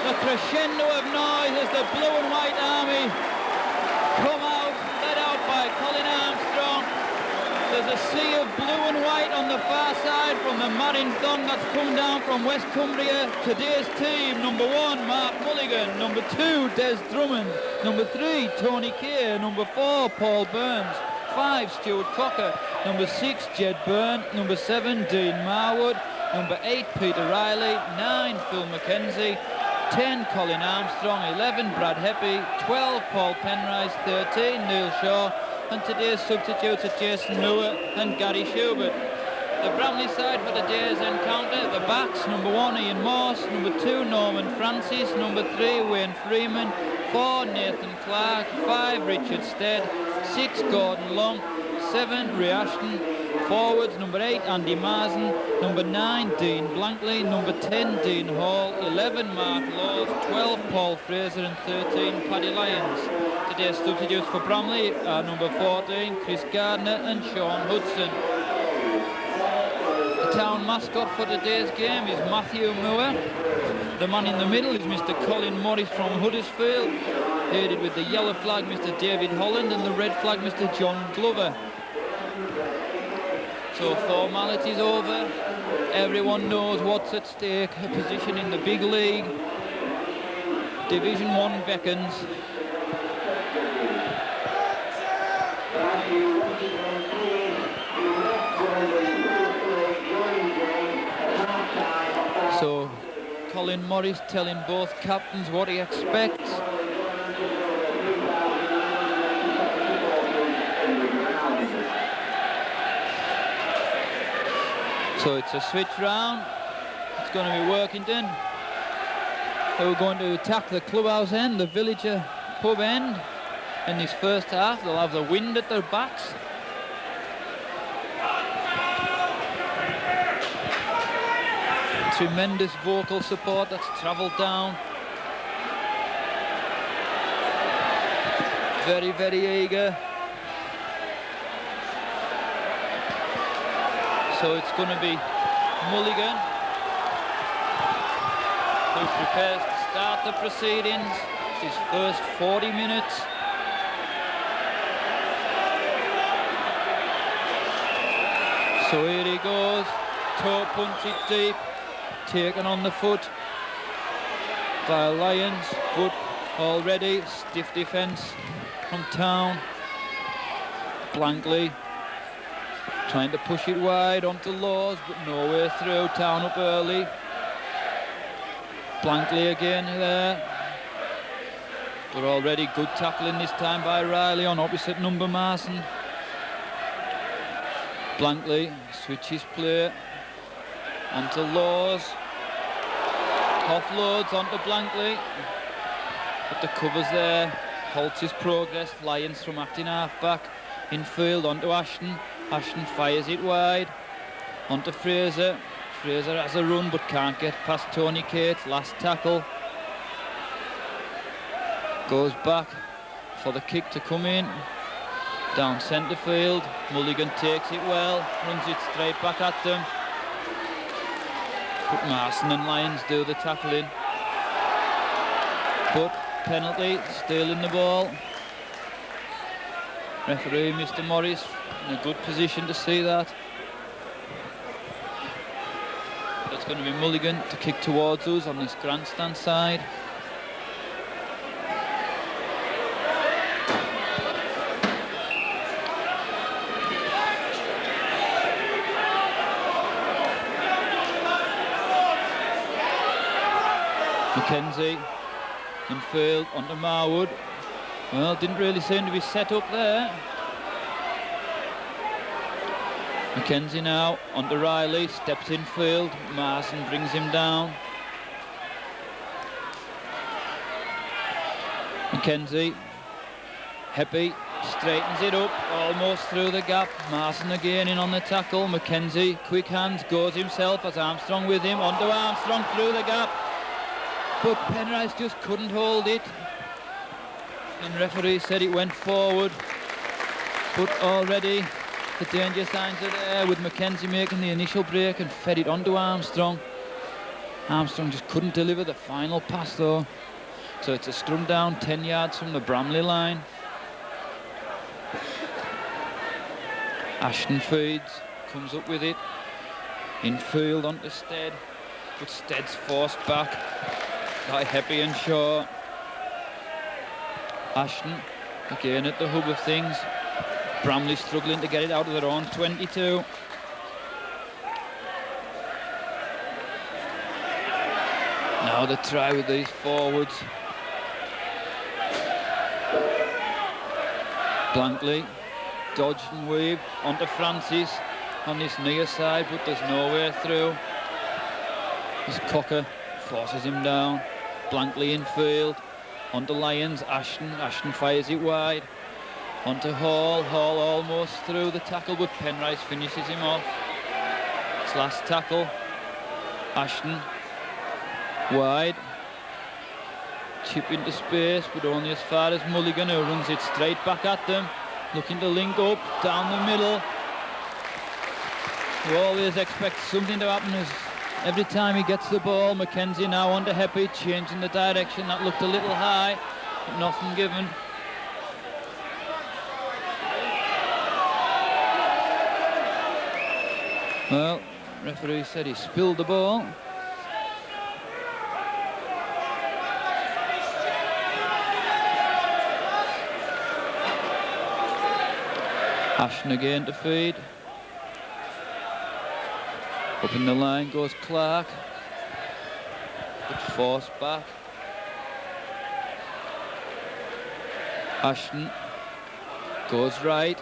the crescendo of noise as the blue and white army come out, led out by Colin Armstrong. There's a sea of blue and white on the far side from the Marathon that's come down from West Cumbria. Today's team: number 1, Mark Mulligan; number 2, Des Drummond; number 3, Tony Keir; number 4, Paul Burns; 5, Stuart Cocker; number 6, Jed Byrne; number 7, Dean Marwood; number 8, Peter Riley; 9, Phil McKenzie; 10, Colin Armstrong; 11, Brad Heppy; 12, Paul Penrice; 13, Neil Shaw; and today's substitutes are Jason Moore and Gary Schubert. The Bramley side for today's encounter: the backs: number 1, Ian Morse; number 2, Norman Francis; number 3, Wayne Freeman; 4, Nathan Clark; 5, Richard Stead; 6, Gordon Long; 7, Ray Ashton. Forwards: number 8, Andy Marsden; number 9, Dean Blankley; number 10, Dean Hall; 11, Mark Laws; 12, Paul Fraser; and 13, Paddy Lyons. Today's substitutes for Bramley are number 14, Chris Gardner and Sean Hudson. The town mascot for today's game is Matthew Moore. The man in the middle is Mr. Colin Morris from Huddersfield, aided with the yellow flag Mr. David Holland and the red flag Mr. John Glover. So formalities over, everyone knows what's at stake, a position in the big league. Division 1 beckons. So Colin Morris telling both captains what he expects. So it's a switch round. It's going to be Workington who are going to attack the clubhouse end, the Villager pub end. In this first half, they'll have the wind at their backs. Tremendous vocal support that's travelled down. Very, very eager. So it's going to be Mulligan who prepares to start the proceedings. It's his first 40 minutes. So here he goes, toe punch it deep, taken on the foot by Lyons, but already stiff defence from Town. Blankley trying to push it wide onto Laws, but no way through. Town up early. Blankley again there, but already good tackling this time by Riley on opposite number Marson. Blankley switches play onto Laws, offloads onto Blankley, but the cover's there, halts his progress. Lyons from acting half-back, infield onto Ashton. Ashton fires it wide onto Fraser. Fraser has a run but can't get past Tony Cates. Last tackle. Goes back for the kick to come in. Down centre field. Mulligan takes it well, runs it straight back at them. But Marson and Lyons do the tackling. But penalty, stealing the ball. Referee Mr. Morris in a good position to see that. It's going to be Mulligan to kick towards us on this grandstand side. McKenzie infield onto Marwood. Well, didn't really seem to be set up there. McKenzie now onto Riley, steps in field. Marson brings him down. McKenzie, Heppy straightens it up, almost through the gap. Marson again in on the tackle. McKenzie, quick hands, goes himself as Armstrong with him. Onto Armstrong through the gap. But Penrice just couldn't hold it. And referee said it went forward. But already the danger signs are there with McKenzie making the initial break and fed it onto Armstrong. Armstrong just couldn't deliver the final pass though. So it's a scrum down 10 yards from the Bramley line. Ashton feeds, comes up with it. Infield onto Stead, but Stead's forced back by Heppy and Shaw. Ashton again at the hub of things. Bramley struggling to get it out of their own 22. Now the try with these forwards. Blankley, dodged and weaved onto Francis on this near side, but there's no way through. This Cocker forces him down. Blankley in field, onto Lyons. Ashton fires it wide. Onto Hall almost through the tackle, but Penrice finishes him off. It's last tackle. Ashton wide. Chip into space, but only as far as Mulligan, who runs it straight back at them. Looking to link up, down the middle. You always expect something to happen as every time he gets the ball. Mackenzie now onto Heppy, changing the direction. That looked a little high, but nothing given. Well, referee said he spilled the ball. Ashton again to feed. Up in the line goes Clark. But forced back. Ashton goes right.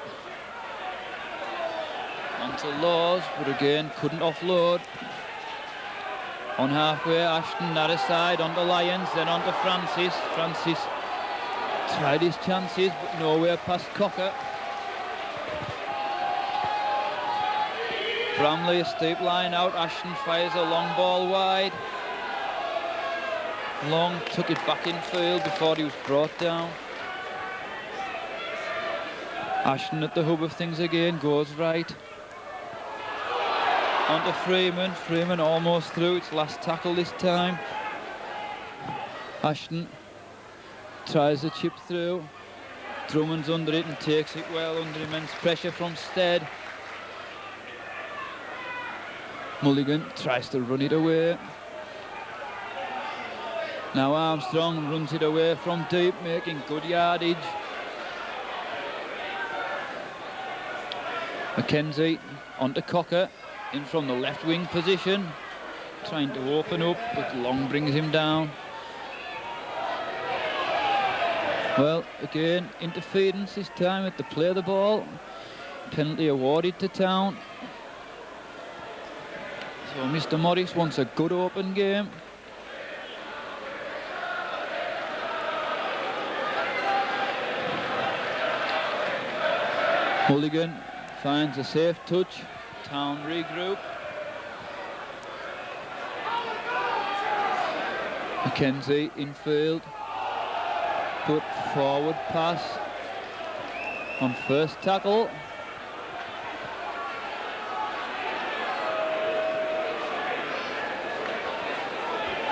Onto Laws, but again couldn't offload. On halfway, Ashton that aside, onto Lyons, then onto Francis. Francis tried his chances, but nowhere past Cocker. Bramley, a steep line out. Ashton fires a long ball wide. Long took it back in field before he was brought down. Ashton at the hub of things again, goes right. Onto Freeman. Freeman almost through. It's last tackle this time. Ashton tries the chip through. Drummond's under it and takes it well under immense pressure from Stead. Mulligan tries to run it away. Now Armstrong runs it away from deep, making good yardage. Mackenzie onto Cocker, in from the left wing position, trying to open up, but Long brings him down. Well, again, interference this time at the play of the ball. Penalty awarded to Town. So Mr. Morris wants a good open game. Mulligan finds a safe touch. Town regroup. Mackenzie infield. Put forward pass on first tackle.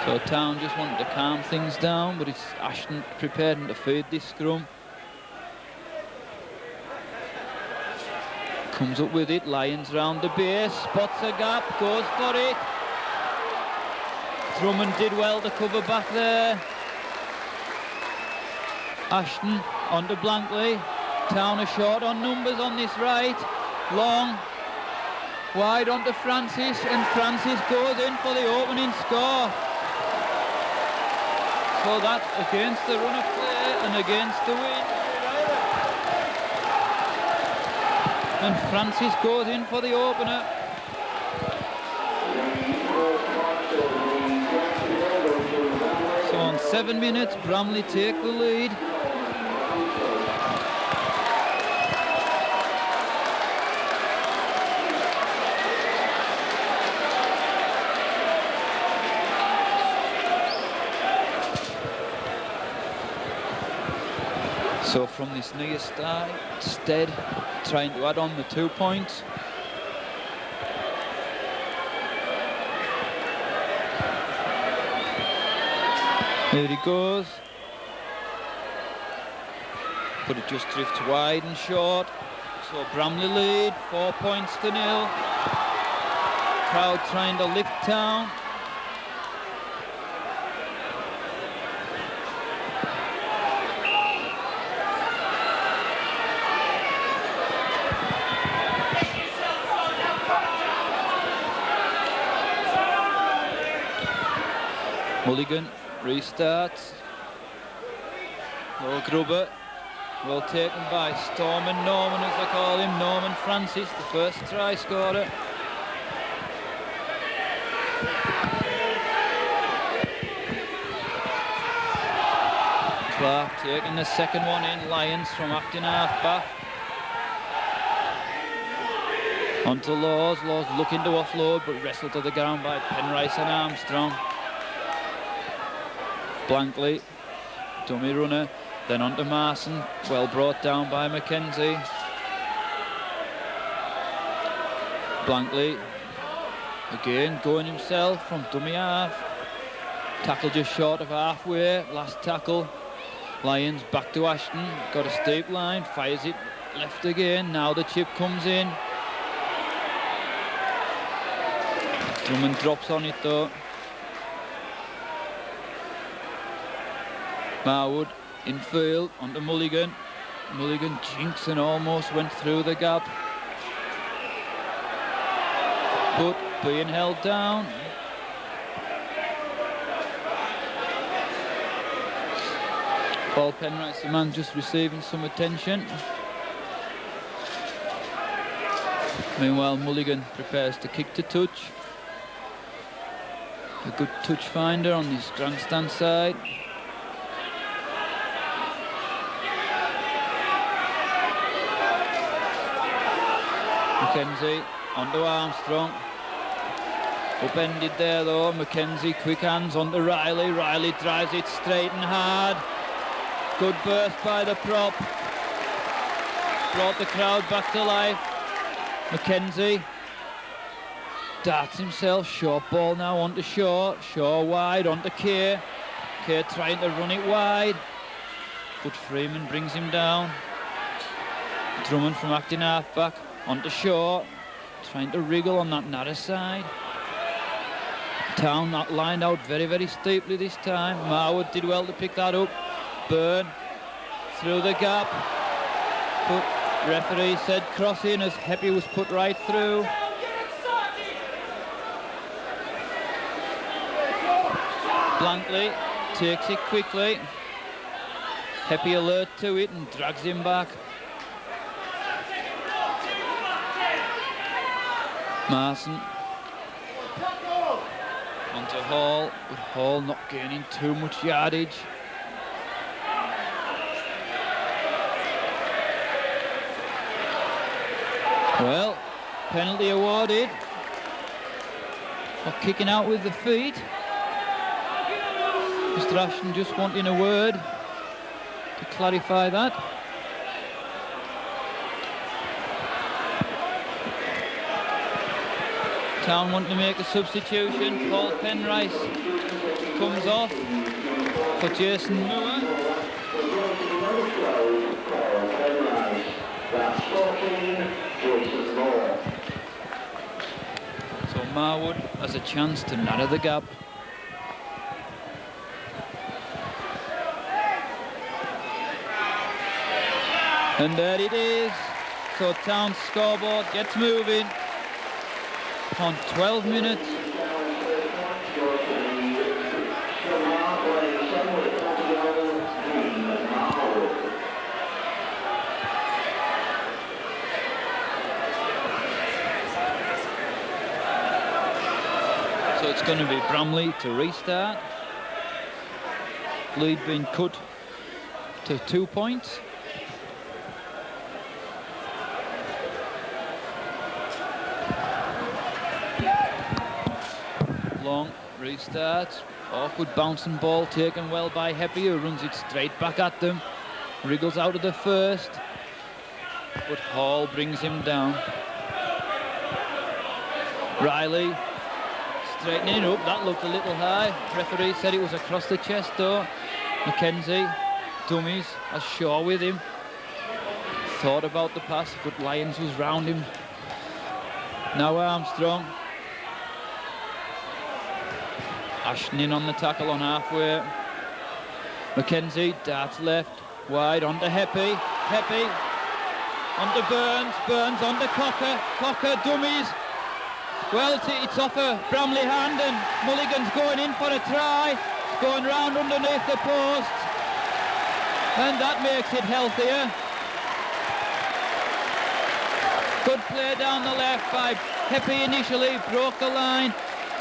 So Town just wanted to calm things down, but it's Ashton preparing to feed this scrum. Comes up with it, Lyons round the base, spots a gap, goes for it. Drummond did well to cover back there. Ashton onto Blankley. Town are short on numbers on this right. Long, wide onto Francis, and Francis goes in for the opening score. So that's against the run of play and against the win. And Francis goes in for the opener. So on 7 minutes, Bramley take the lead. So from this near side, Stead trying to add on the 2 points. There he goes. But it just drifts wide and short. So Bramley lead, 4 points to 0. Crowd trying to lift Town. Mulligan restarts. Low grubber. Well taken by Stormin Norman, as they call him. Norman Francis, the first try scorer. Clark taking the second one in. Lyons from acting half-back. Onto Laws. Laws looking to offload, but wrestled to the ground by Penrice and Armstrong. Blankley, dummy runner, then on to Marson, well brought down by Mackenzie. Blankley, again going himself from dummy half. Tackle just short of halfway, last tackle. Lyons back to Ashton, got a steep line, fires it left again, now the chip comes in. Drummond drops on it though. Marwood infield onto Mulligan. Mulligan jinks and almost went through the gap. But being held down. Paul Penrice, the man just receiving some attention. Meanwhile, Mulligan prepares to kick to touch. A good touch finder on this grandstand side. Mackenzie onto Armstrong. Upended there though. Mackenzie, quick hands onto Riley. Riley drives it straight and hard. Good burst by the prop. Brought the crowd back to life. Mackenzie darts himself. Short ball now onto Shaw. Shaw wide onto Kerr. Kerr trying to run it wide. But Freeman brings him down. Drummond from acting half-back. Onto Shaw, trying to wriggle on that narrow side. Town not lined out very, very steeply this time. Marwood did well to pick that up. Byrne through the gap. But referee said crossing as Heppy was put right through. Blankley takes it quickly. Heppy alert to it and drags him back. Marson onto Hall, but Hall not gaining too much yardage. Well, penalty awarded for kicking out with the feet. Mr. Ashton just wanting a word to clarify that. Town want to make a substitution. Paul Penrice comes off for Jason Moore. So Marwood has a chance to narrow the gap. And there it is. So Town's scoreboard gets moving on 12 minutes. So it's going to be Bramley to restart. Lead being cut to 2 points. Long restart. Awkward bouncing ball taken well by Heppy, who runs it straight back at them. Wriggles out of the first, but Hall brings him down. Riley straightening it up. That looked a little high. Referee said it was across the chest though. Mackenzie, dummies, as Shaw with him. Thought about the pass, but Lyons was round him. Now Armstrong. Ashton in on the tackle on halfway. Mackenzie, darts left, wide, onto Heppy. Heppy, onto Burns. Burns onto Cocker. Cocker, dummies. Well, it's off a Bramley hand, and Mulligan's going in for a try. It's going round underneath the post. And that makes it healthier. Good play down the left by Heppy initially, broke the line,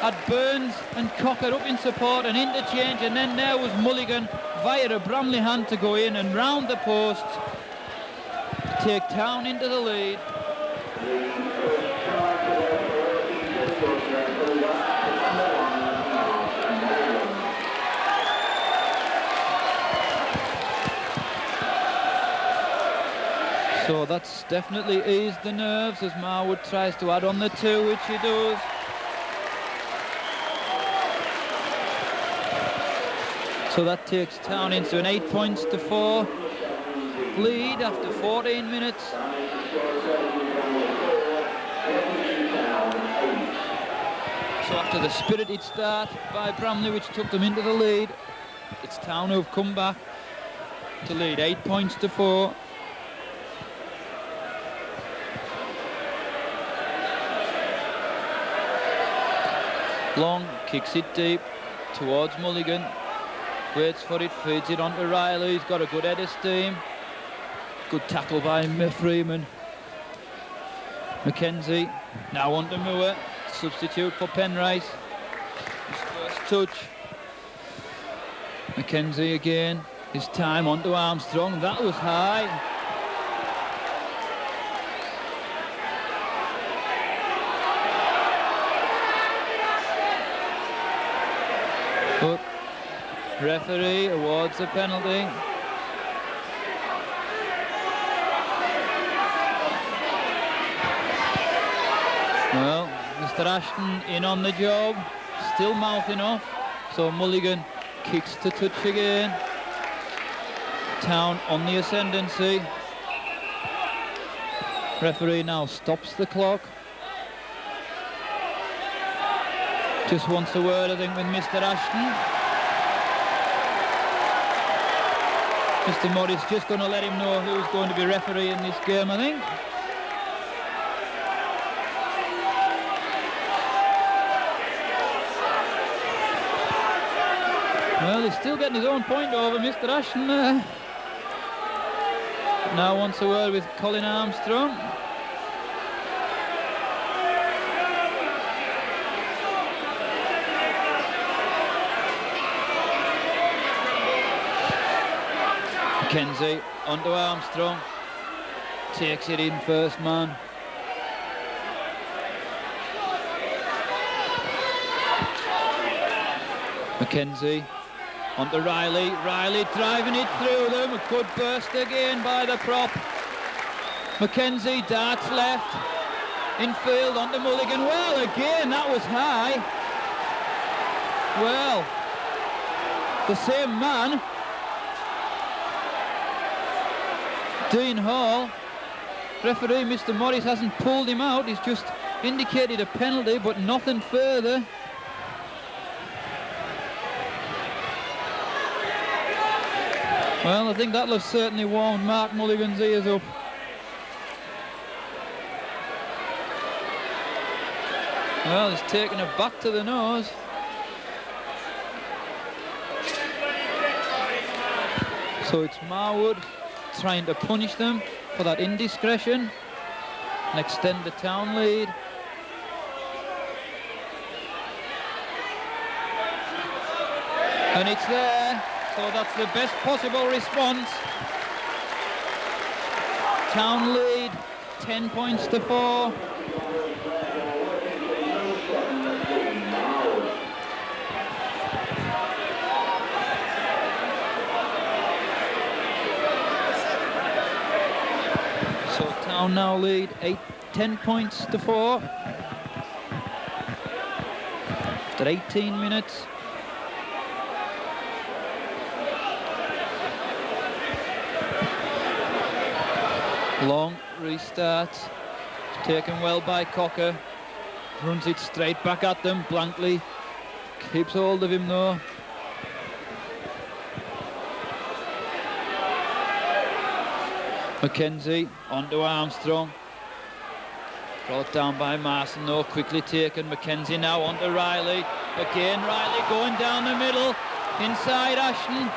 had Burns and Cocker up in support and interchange, and then there was Mulligan via a Bramley hand to go in and round the post to take Town into the lead. So that's definitely eased the nerves as Marwood tries to add on the 2, which he does. So that takes Town into an 8-4 lead after 14 minutes. So after the spirited start by Bramley, which took them into the lead, it's Town who've come back to lead 8-4. Long, kicks it deep towards Mulligan, waits for it, feeds it onto Riley. He's got a good head of steam. Good tackle by Freeman. Mackenzie now onto Moore, substitute for Penrice. His first touch. Mackenzie again, his time onto Armstrong. That was high. But referee awards a penalty. Well, Mr. Ashton in on the job, still mouthing off, so Mulligan kicks to touch again. Town on the ascendancy. Referee now stops the clock. Just wants a word, I think, with Mr. Ashton. Mr. Morris just going to let him know who's going to be refereeing this game, I think. Well, he's still getting his own point over Mr. Ashton. Now wants a word with Colin Armstrong. Mackenzie onto Armstrong, takes it in first man. Mackenzie onto Riley, Riley driving it through them, a good burst again by the prop. Mackenzie darts left, infield onto Mulligan, well again that was high. Well, the same man, Dean Hall. Referee Mr. Morris hasn't pulled him out, he's just indicated a penalty but nothing further. Well, I think that'll have certainly warmed Mark Mulligan's ears up. Well, he's taken it back to the nose. So it's Marwood trying to punish them for that indiscretion and extend the Town lead. And it's there, so that's the best possible response. Town lead 10-4. Town now lead 10 points to 4. after 18 minutes. Long restart, taken well by Cocker, runs it straight back at them. Blankley keeps hold of him though. Mackenzie onto Armstrong, brought down by Marson though, quickly taken. Mackenzie now onto Riley, again Riley going down the middle, inside Ashton.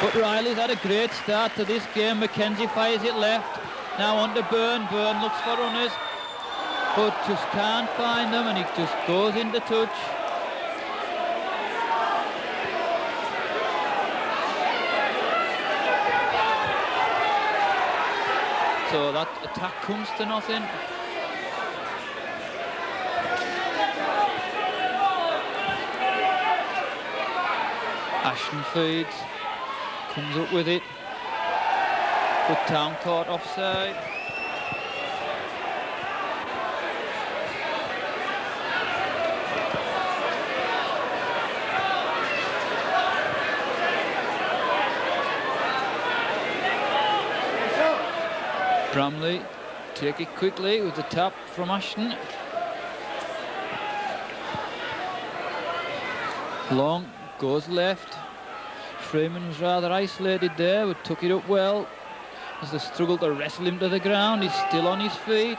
But Riley's had a great start to this game. Mackenzie fires it left. Now on to Byrne. Byrne looks for runners, but just can't find them, and he just goes into touch. So that attack comes to nothing. Ashton feeds. Comes up with it, but Town caught offside. Bramley take it quickly with the tap from Ashton. Long goes left. Freeman was rather isolated there, but took it up well. As they struggled to wrestle him to the ground, he's still on his feet.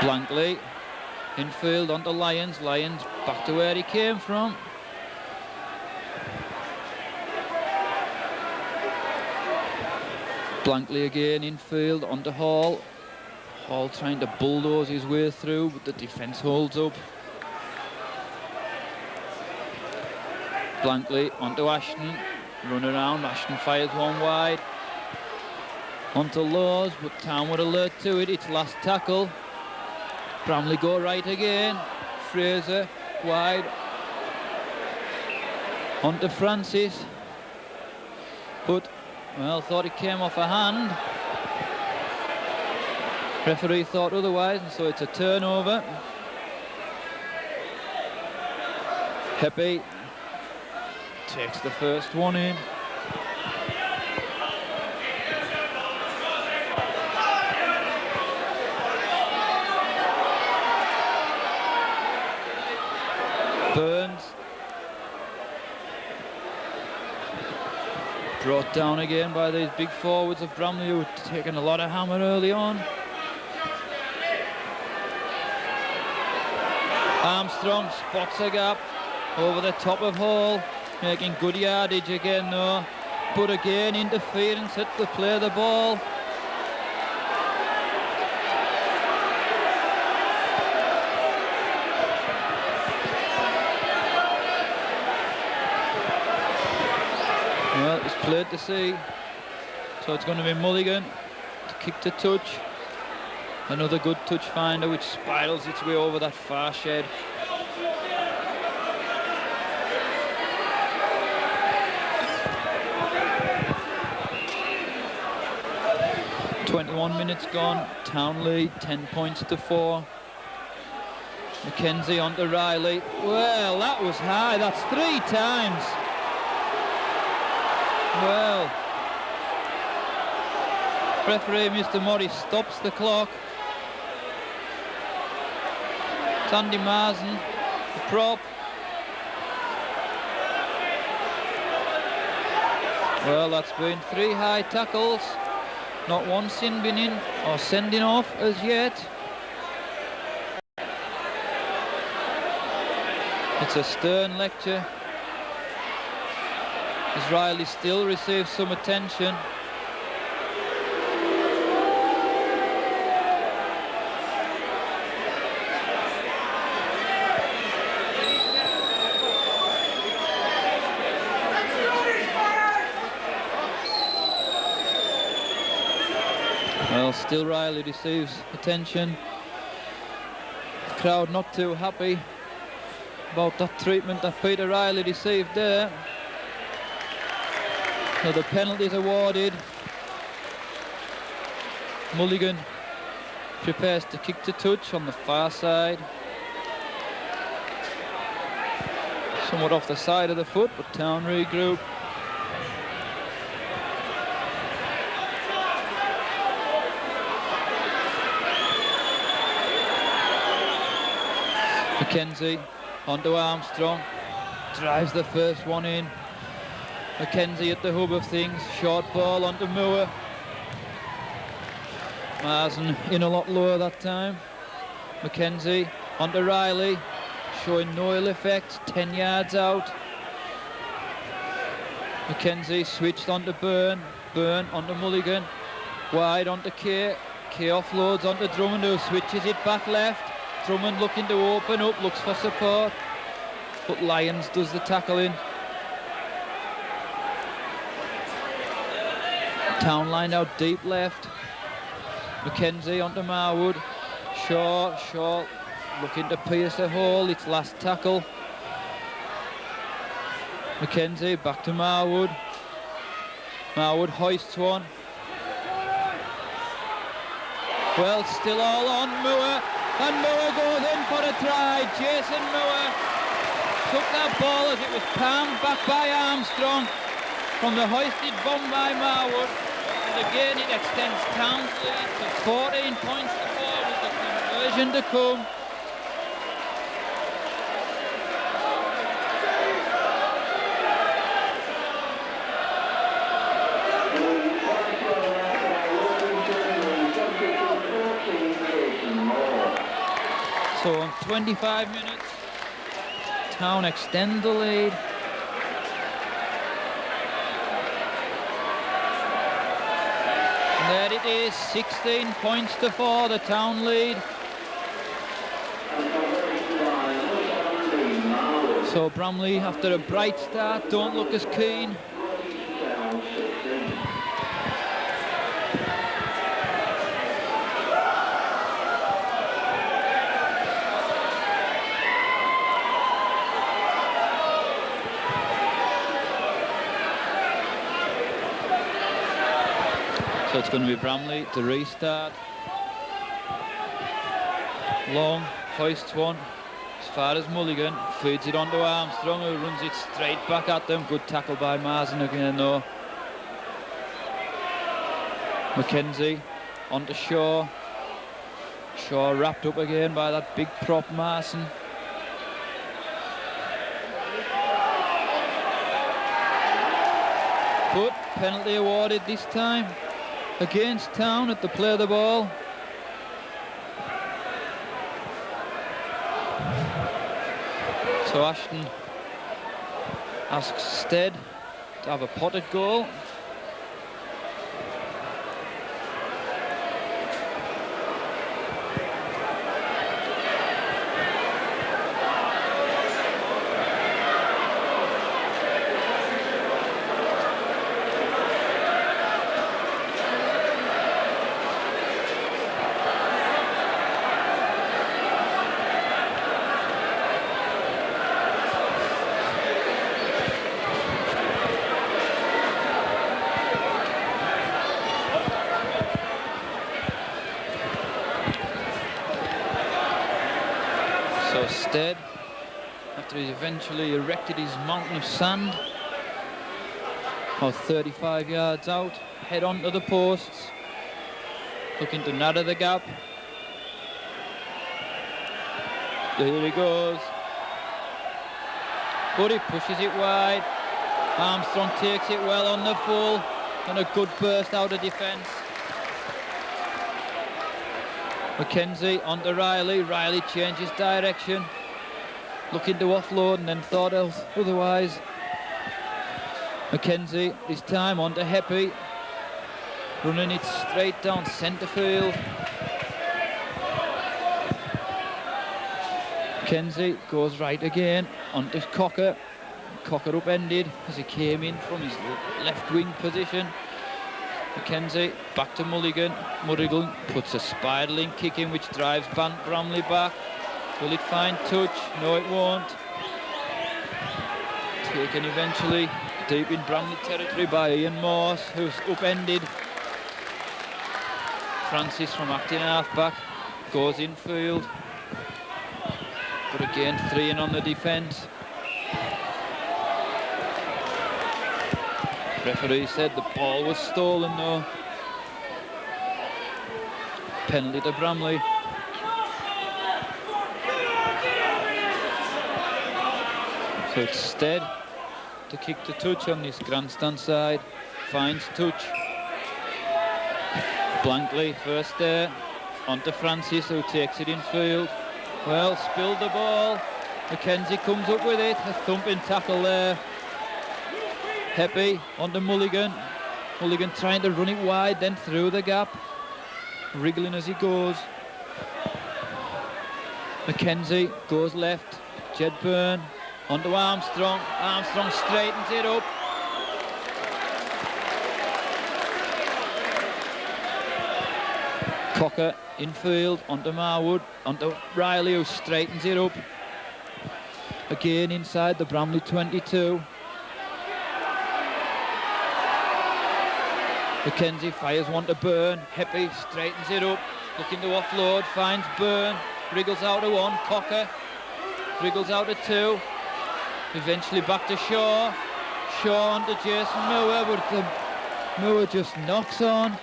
Blankley, infield onto Lyons. Lyons back to where he came from. Blankley again infield onto Hall. Hall trying to bulldoze his way through, but the defence holds up. Blankley onto Ashton, run around, Ashton fires one wide. Onto Laws, but Town were alert to it, it's last tackle. Bramley go right again, Fraser wide. Onto Francis, but, well, thought it came off a hand. Referee thought otherwise, and so it's a turnover. Heppy takes the first one in. Burns brought down again by these big forwards of Bramley, who had taken a lot of hammer early on. Armstrong spots a gap over the top of Hall, making good yardage again though, but again interference at the play of the ball. Well, it's played to see, so it's going to be Mulligan to kick to touch. Another good touch finder which spirals its way over that far shed. "21 minutes gone, Town lead 10 points to 4. Mackenzie onto Riley. Well, that was high, that's 3 times. Well, referee Mr. Morris stops the clock. Andy Marsden, the prop. Well, that's been 3 high tackles. Not one sin bin in or sending off as yet. It's a stern lecture, as Riley still receives some attention. Well, still Riley receives attention. The crowd not too happy about that treatment that Peter Riley received there. So the penalty is awarded. Mulligan prepares to kick to touch on the far side. Somewhat off the side of the foot, but Town regroup. Mackenzie onto Armstrong, drives the first one in. Mackenzie at the hub of things, short ball onto Moore. Marsden in a lot lower that time. Mackenzie onto Riley, showing no ill effect, 10 yards out. Mackenzie switched onto Byrne, Byrne onto Mulligan, wide onto Kay, Kay offloads onto Drummond, who switches it back left. Drummond looking to open up, looks for support, but Lyons does the tackling. Town lined out deep left. Mackenzie onto Marwood. Shaw looking to pierce the hole, its last tackle. Mackenzie back to Marwood. Marwood hoists one. Well, still all on Moore, and Moore goes in for a try. Jason Moore took that ball as it was palmed back by Armstrong from the hoisted bomb by Marwood. And again it extends Town's lead to 14 points to 4 with the conversion to come. So in 25 minutes, Town extend the lead. There it is, 16 points to 4, the Town lead. So Bramley, after a bright start, don't look as keen. So it's going to be Bramley to restart. Long, hoists one as far as Mulligan, feeds it onto Armstrong, who runs it straight back at them. Good tackle by Marsden again though. Mackenzie onto Shaw. Shaw wrapped up again by that big prop Marsden. But penalty awarded this time against Town at the play of the ball. So Ashton asks Stead to have a potted goal. So Stead, after he's eventually erected his mountain of sand, about 35 yards out, head onto the posts, looking to narrow the gap. There he goes. But he pushes it wide. Armstrong takes it well on the full, and a good burst out of defence. Mackenzie onto Riley. Riley changes direction, looking to offload and then thought else otherwise. Mackenzie this time onto Heppy, running it straight down centre field. Mackenzie goes right again onto Cocker. Cocker upended as he came in from his left wing position. Mackenzie back to Mulligan. Mulligan puts a spiraling kick in which drives Bramley back. Will it find touch? No, it won't. Taken eventually Deep in Bramley territory by Ian Morse, who's upended Francis from acting half-back. Goes infield. But again, 3 in on the defence. Referee said the ball was stolen though. Penalty to Bramley. So it's Stead to kick the touch on this grandstand side. Finds touch. Blankly first there. Onto Francis, who takes it infield. Well, spilled the ball. Mackenzie comes up with it. A thumping tackle there. Heppy onto Mulligan. Mulligan trying to run it wide, then through the gap. Wriggling as he goes. Mackenzie goes left. Jedburn onto Armstrong. Armstrong straightens it up. Cocker infield onto Marwood, onto Riley, who straightens it up. Again inside the Bramley 22. Mackenzie fires one to Byrne. Heppy straightens it up, looking to offload, finds Byrne, wriggles out to 1. Cocker wriggles out to 2. Eventually back to Shaw. Shaw onto Jason Moore, but Moore just knocks on.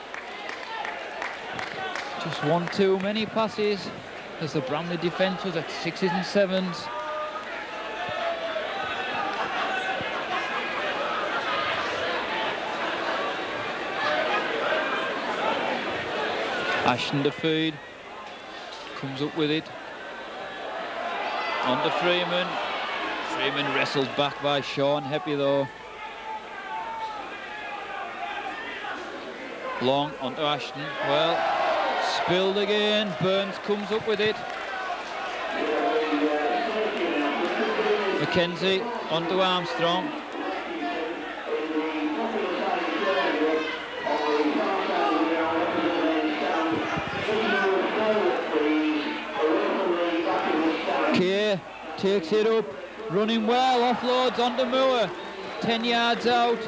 Just one too many passes as the Bramley defence was at 6s and 7s. Ashton to feed. Comes up with it. On to Freeman. Freeman wrestled back by Sean Heppy though. Long onto Ashton. Well, spilled again. Burns comes up with it. Mackenzie onto Armstrong. Keir takes it up, running well, offloads onto Moore. 10 yards out.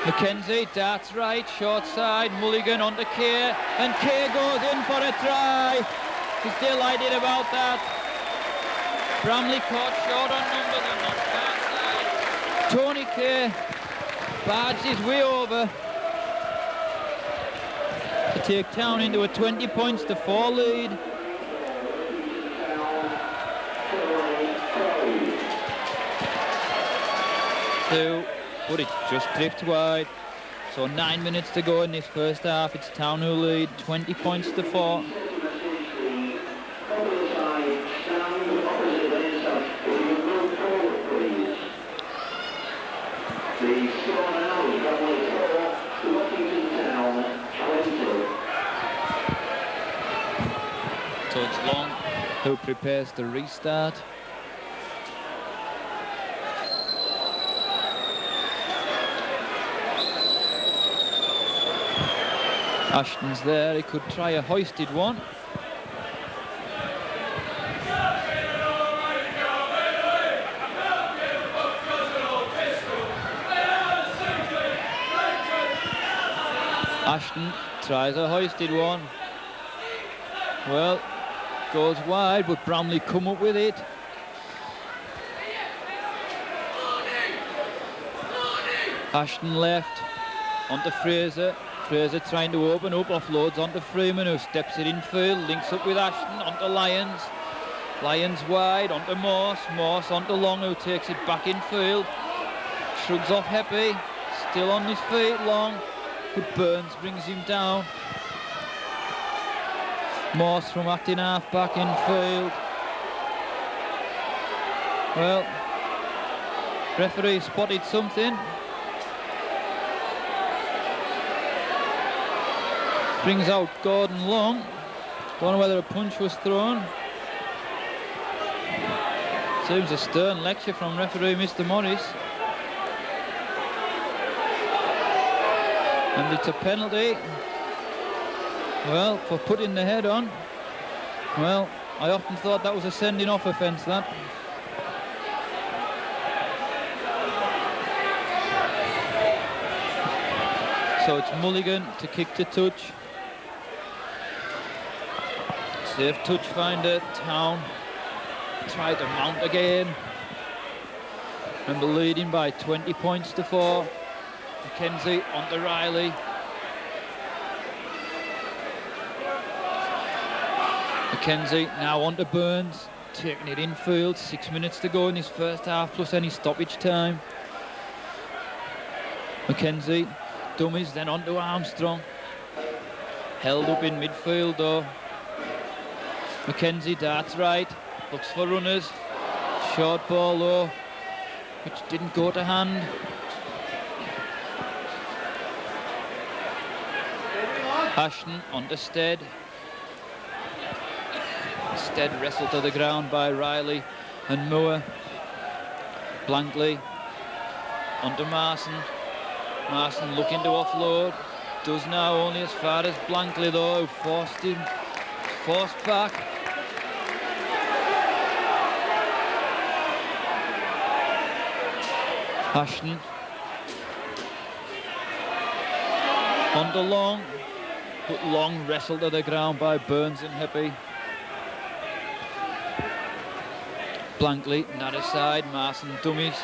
Mackenzie darts right, short side, Mulligan onto Keir, and Keir goes in for a try. He's delighted about that. Bramley caught short on numbers on that far side. Tony Keir barged his way over to take Town into a 20 points to 4 lead. But it just drifts wide. So 9 minutes to go in this first half. It's Town who lead, 20 points to 4. So it's Long who prepares to restart. Ashton's there, he could try a hoisted one. Ashton tries a hoisted one. Well, goes wide, but Bramley come up with it. Ashton left, onto Fraser. Fraser trying to open up, offloads onto Freeman, who steps it infield, links up with Ashton, onto Lyons. Lyons wide, onto Morse. Morse onto Long, who takes it back infield. Shrugs off Heppy, still on his feet, Long, but Burns brings him down. Morse from acting half back infield. Well, referee spotted something. Brings out Gordon Long. Don't know whether a punch was thrown. Seems a stern lecture from referee Mr. Morris. And it's a penalty. Well, for putting the head on. Well, I often thought that was a sending off offence, that. So it's Mulligan to kick to touch. Safe touch finder, Town. Try to mount again. Remember, leading by 20 points to 4. Mackenzie onto Riley. Mackenzie now onto Burns, taking it infield. 6 minutes to go in his first half, plus any stoppage time. Mackenzie, dummies, then onto Armstrong. Held up in midfield though. Mackenzie darts right, looks for runners. Short ball though, which didn't go to hand. Ashton onto Stead. Stead wrestled to the ground by Riley and Moore. Blankley onto Marson. Marson looking to offload. Does now, only as far as Blankley though, who forced back. Ashton onto Long, but Long wrestled to the ground by Burns and Hippie. Blankley, narrow side, Marson dummies,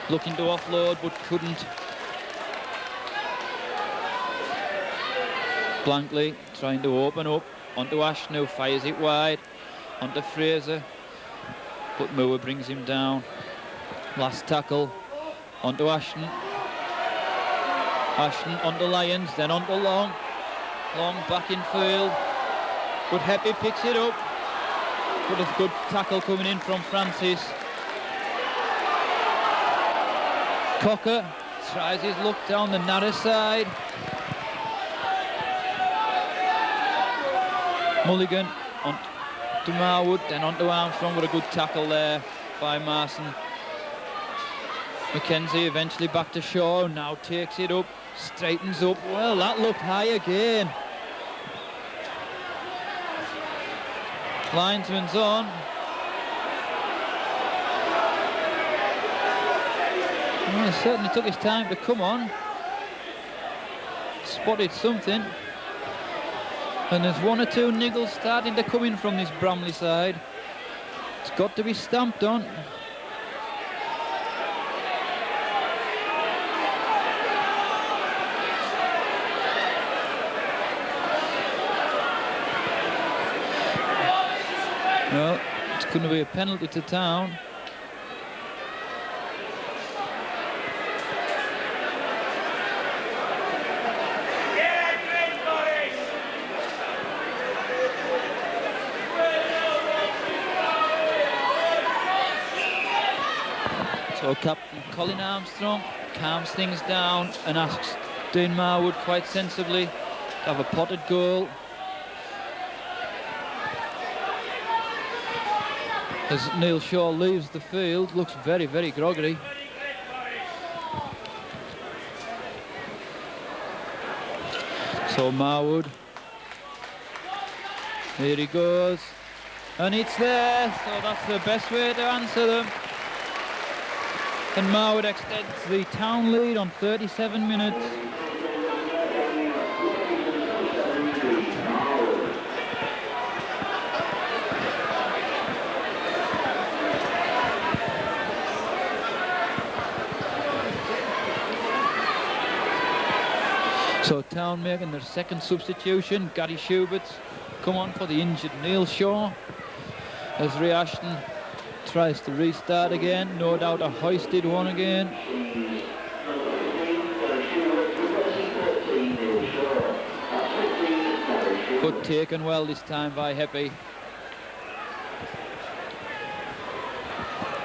looking to offload but couldn't. Blankley trying to open up onto Ashton, who fires it wide, onto Fraser, but Moore brings him down. Last tackle onto Ashton. Ashton onto Lyons, then onto Long. Long back in field, but Heppy picks it up. But a good tackle coming in from Francis. Cocker tries his luck down the narrow side. Mulligan on to Marwood, then on to Armstrong, with a good tackle there by Marson. Mackenzie eventually back to Shaw, now takes it up, straightens up. Well, that looked high again. Linesman's on. Well, he certainly took his time to come on. Spotted something. And there's one or two niggles starting to come in from this Bramley side. It's got to be stamped on. Well, it's going to be a penalty to Town. So Captain Colin Armstrong calms things down and asks Dean Marwood quite sensibly to have a potted goal. As Neil Shaw leaves the field, looks very, very groggy. So Marwood, here he goes, and it's there, so that's the best way to answer them. And Marwood extends the Town lead on 37 minutes. So Town making their second substitution. Gary Schubert's come on for the injured Neil Shaw. As Ray Ashton tries to restart again, no doubt a hoisted one again. But taken well this time by Heppy.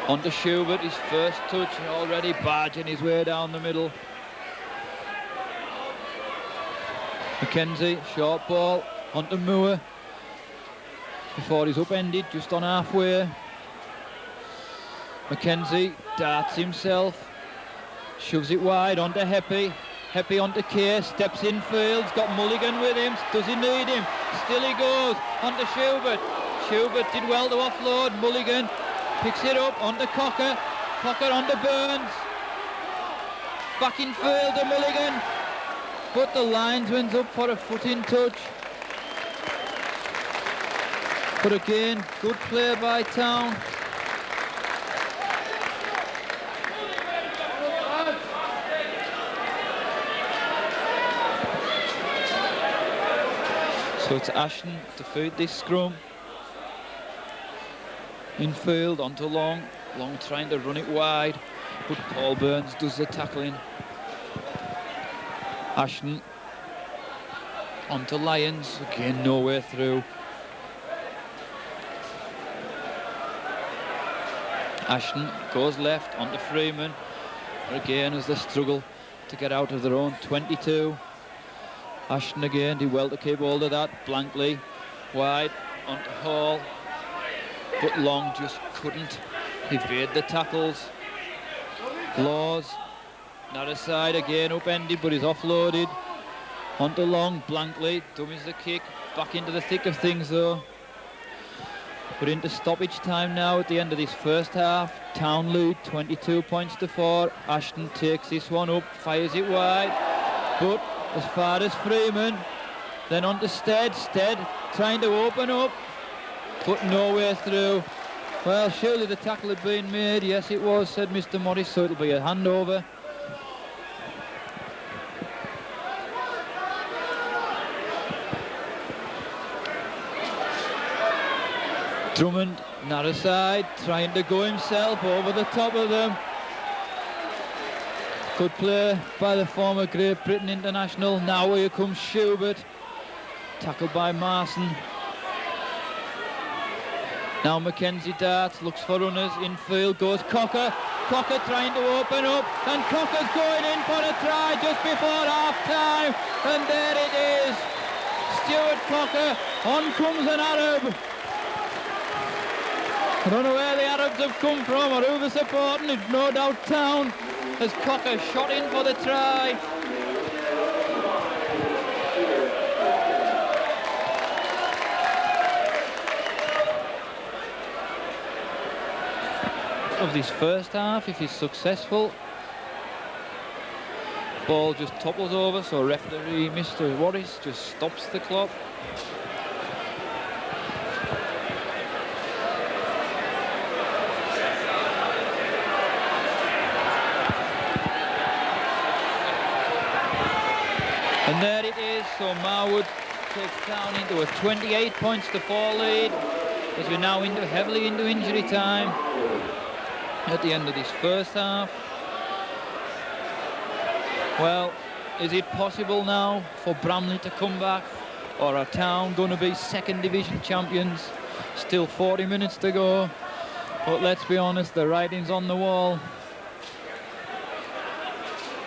On to Schubert, his first touch, already barging his way down the middle. Mackenzie, short ball, onto Moore. Before he's upended, just on halfway. Mackenzie darts himself, shoves it wide onto Heppy. Heppy onto Kay, steps in field, got Mulligan with him. Does he need him? Still he goes, onto Schubert. Schubert did well to offload. Mulligan picks it up onto Cocker. Cocker onto Burns. Back in field to Mulligan. but the linesman's up for a foot-in touch. But again, good play by Town. So it's Ashton to feed this scrum. Infield onto Long. Long trying to run it wide, but Paul Burns does the tackling. Ashton onto Lyons. Again, nowhere through. Ashton goes left onto Freeman. Again, as they struggle to get out of their own 22. Ashton again, did well to keep hold of that. Blankley wide onto Hall, but Long just couldn't evade the tackles. Laws, not aside again, upended, but he's offloaded. Onto Long, Blankley, dummies the kick. Back into the thick of things though. But into stoppage time now at the end of this first half. Town lead 22 points to 4. Ashton takes this one up, fires it wide, but as far as Freeman. Then on to Stead. Stead trying to open up, but nowhere through. Well, surely the tackle had been made. Yes, it was, said Mr. Morris, so it'll be a handover. Drummond, narrow side, trying to go himself over the top of them. Good play by the former Great Britain international. Now here comes Schubert. Tackled by Marson. Now Mackenzie darts, looks for runners. Infield goes Cocker. Cocker trying to open up. And Cocker's going in for a try just before half-time. And there it is. Stuart Cocker. On comes an Arab. I don't know where the Arabs have come from or who they're supporting. It's no doubt Town. As Cocker shot in for the try. Of this first half, if he's successful, ball just topples over, so referee Mr. Warris just stops the clock. And there it is, so Marwood takes Town into a 28 points to 4 lead as we're now heavily into injury time at the end of this first half. Well, is it possible now for Bramley to come back, or are Town going to be second division champions? Still 40 minutes to go, but let's be honest, the writing's on the wall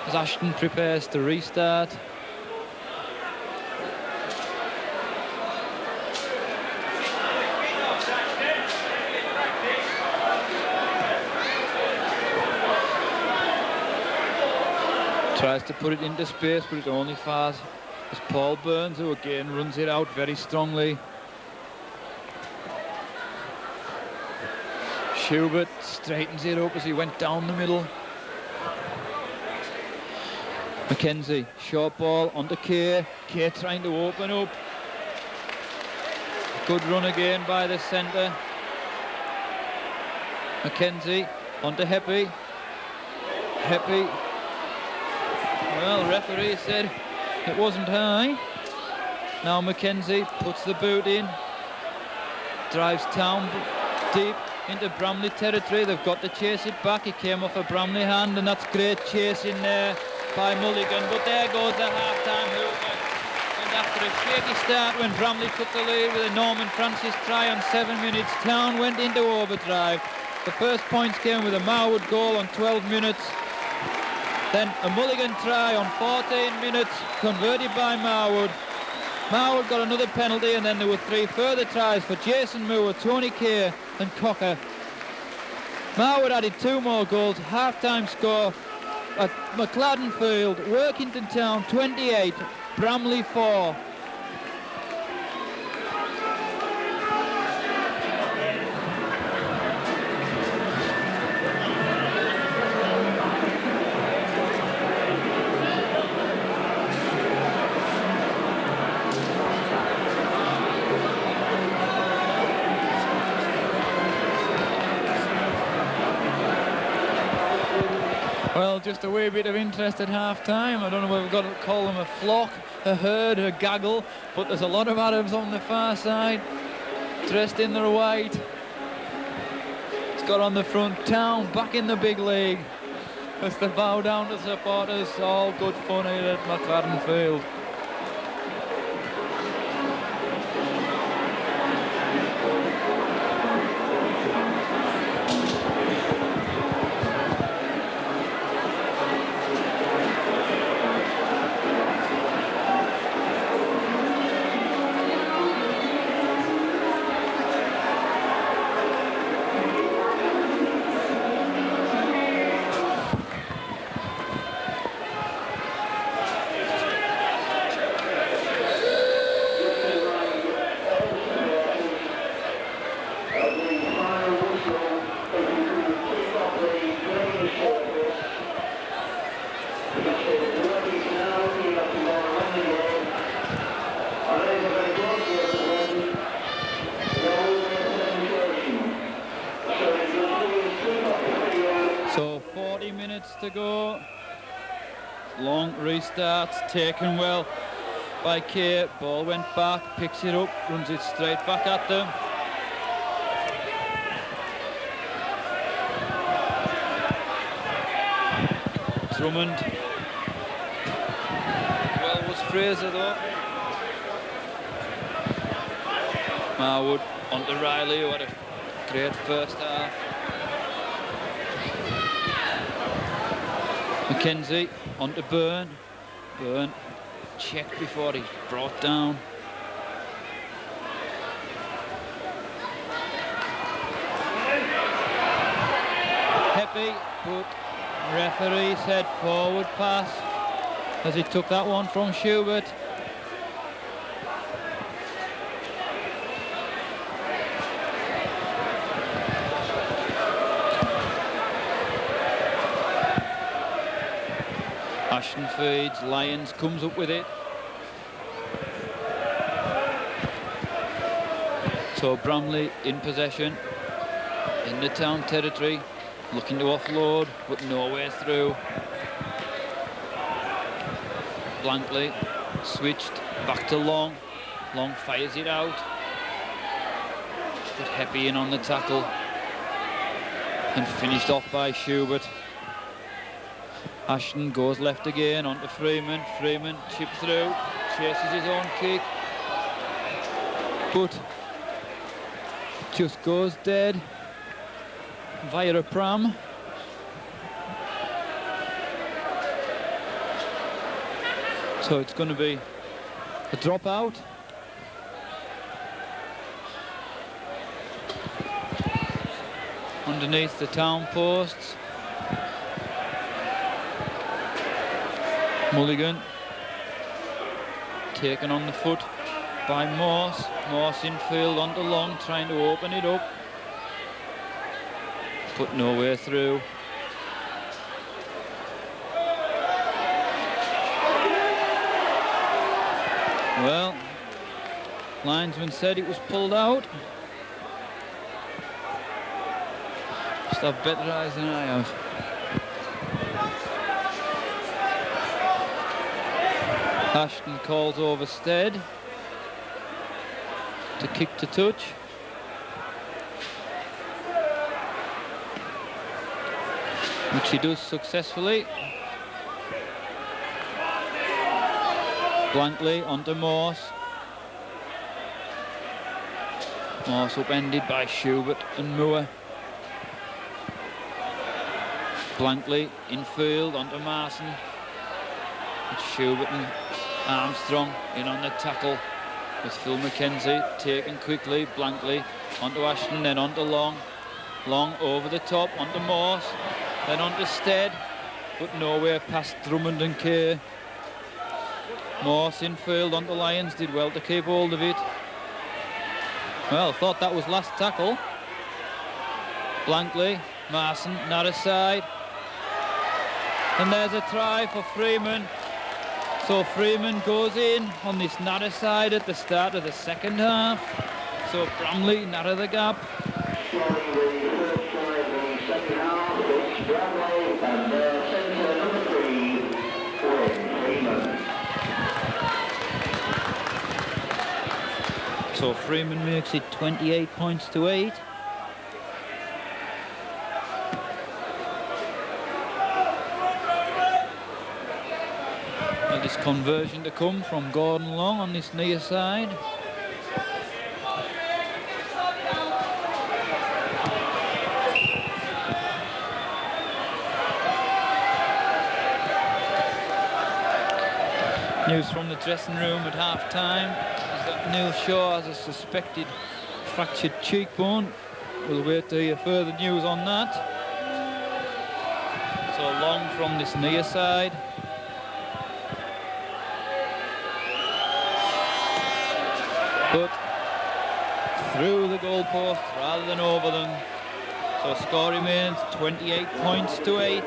as Ashton prepares to restart. Tries to put it into space, but it only fires as Paul Burns, who again runs it out very strongly. Schubert straightens it up as he went down the middle. Mackenzie, short ball onto Kay. Kay trying to open up. Good run again by the centre. Mackenzie onto Heppy. Heppy. Well, referee said it wasn't high. Now Mackenzie puts the boot in. Drives Town deep into Bramley territory. They've got to chase it back. It came off a Bramley hand, and that's great chasing there by Mulligan. But there goes the half-time hooter. And after a shaky start when Bramley took the lead with a Norman Francis try on 7 minutes, Town went into overdrive. The first points came with a Marwood goal on 12 minutes. Then a Mulligan try on 14 minutes, converted by Marwood. Marwood got another penalty, and then there were 3 further tries for Jason Moore, Tony Kay and Cocker. Marwood added 2 more goals. Half-time score at McLaren Field. Workington Town 28, Bramley 4. just a wee bit of interest at half-time. I don't know whether we've got to call them a flock, a herd, a gaggle, but there's a lot of Arabs on the far side, dressed in their white. It's got on the front, Town back in the big league. As they bow down to supporters, all good fun here at McLaren Field. So 40 minutes to go. Long restarts, taken well by Kay. Ball went back, picks it up, runs it straight back at them. Drummond. Well was Fraser though. Marwood onto Riley, who had a great first half. McKenzie onto Byrne. Byrne checked before he's brought down. Happy, but referee said forward pass as he took that one from Schubert. Ashton feeds, Lyons comes up with it. So Bramley in possession, in the Town territory, looking to offload, but no way through. Blankley switched back to Long. Long fires it out. But Heppy in on the tackle. And finished off by Schubert. Ashton goes left again onto Freeman. Freeman chips through, chases his own kick, but just goes dead via a pram. So it's going to be a dropout. Underneath the Town posts. Mulligan taken on the foot by Morse. Morse infield onto Long, trying to open it up, but nowhere through. Well, linesman said it was pulled out. Just have better eyes than I have. Ashton calls over Stead to kick to touch. Which he does successfully. Blankley onto Morse. Morse upended by Schubert and Moore. Blankley infield onto Marson. Schubert and Armstrong in on the tackle with Phil McKenzie taken quickly. Blankley onto Ashton, then onto Long. Long over the top onto Morse, then onto Stead, but nowhere past Drummond and Kay. Morse infield onto Lyons, did well to keep hold of it. Well, thought that was last tackle. Blankley, Marson, narrow side. And there's a try for Freeman. So Freeman goes in on this narrow side at the start of the second half. So Bramley narrow the gap. So Freeman makes it 28 points to 8. This conversion to come from Gordon Long on this near side. News from the dressing room at half-time is that Neil Shaw has a suspected fractured cheekbone. We'll wait to hear further news on that. So Long from this near side. But through the goalposts rather than over them. So score remains 28 points to 8.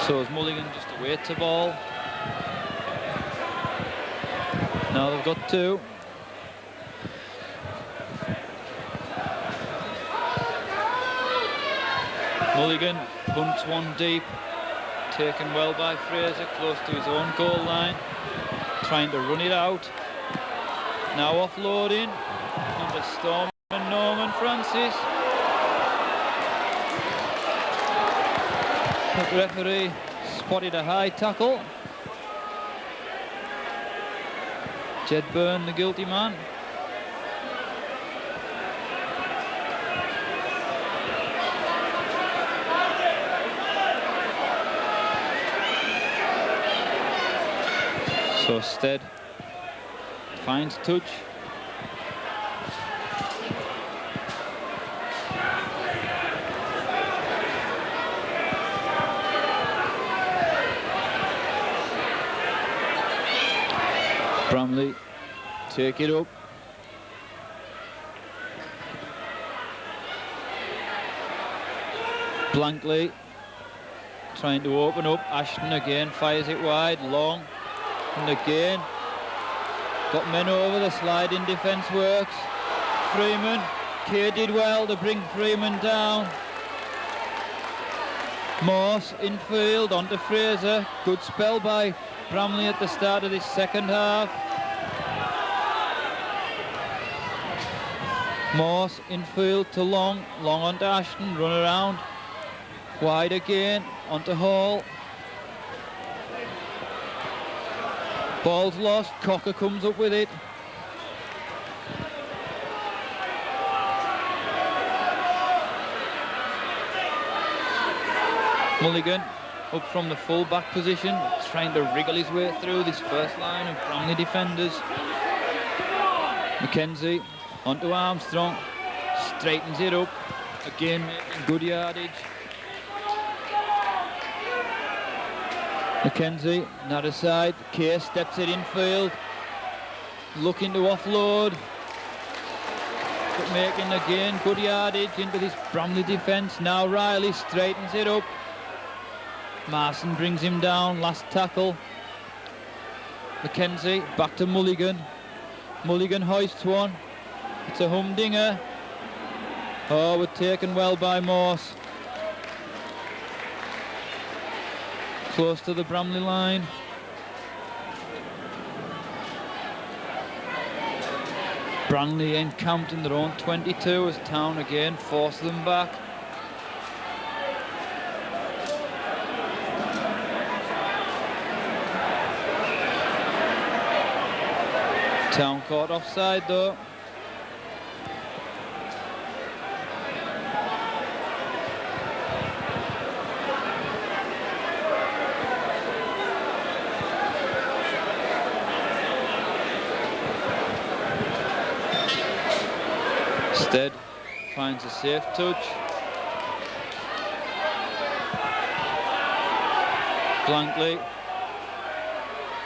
So is Mulligan just awaits the ball. Now they've got 2. Mulligan punts one deep, taken well by Fraser, close to his own goal line, trying to run it out. Now offloading, under Storm and Norman Francis. The referee spotted a high tackle. Jed Byrne, the guilty man. So Stead finds touch. Bramley take it up. Blankley trying to open up. Ashton again fires it wide. Long. And again, got men over, the sliding defence works. Freeman, Kay did well to bring Freeman down. Morse infield onto Fraser. Good spell by Bramley at the start of this second half. Morse infield to Long. Long onto Ashton, run around. Wide again, onto Hall. Ball's lost, Cocker comes up with it. Mulligan up from the full back position, trying to wriggle his way through this first line of Bramley defenders. McKenzie onto Armstrong, straightens it up, again making good yardage. McKenzie, another side, Kay steps it infield, looking to offload, but making again good yardage into this Bramley defence. Now Riley straightens it up, Marson brings him down, last tackle. McKenzie, back to Mulligan, Mulligan hoists one, it's a humdinger. Oh, we're taken well by Morse. Close to the Bramley line. Bramley encamped in their own 22 as Town again force them back. Town caught offside though. Stead finds a safe touch. Blankley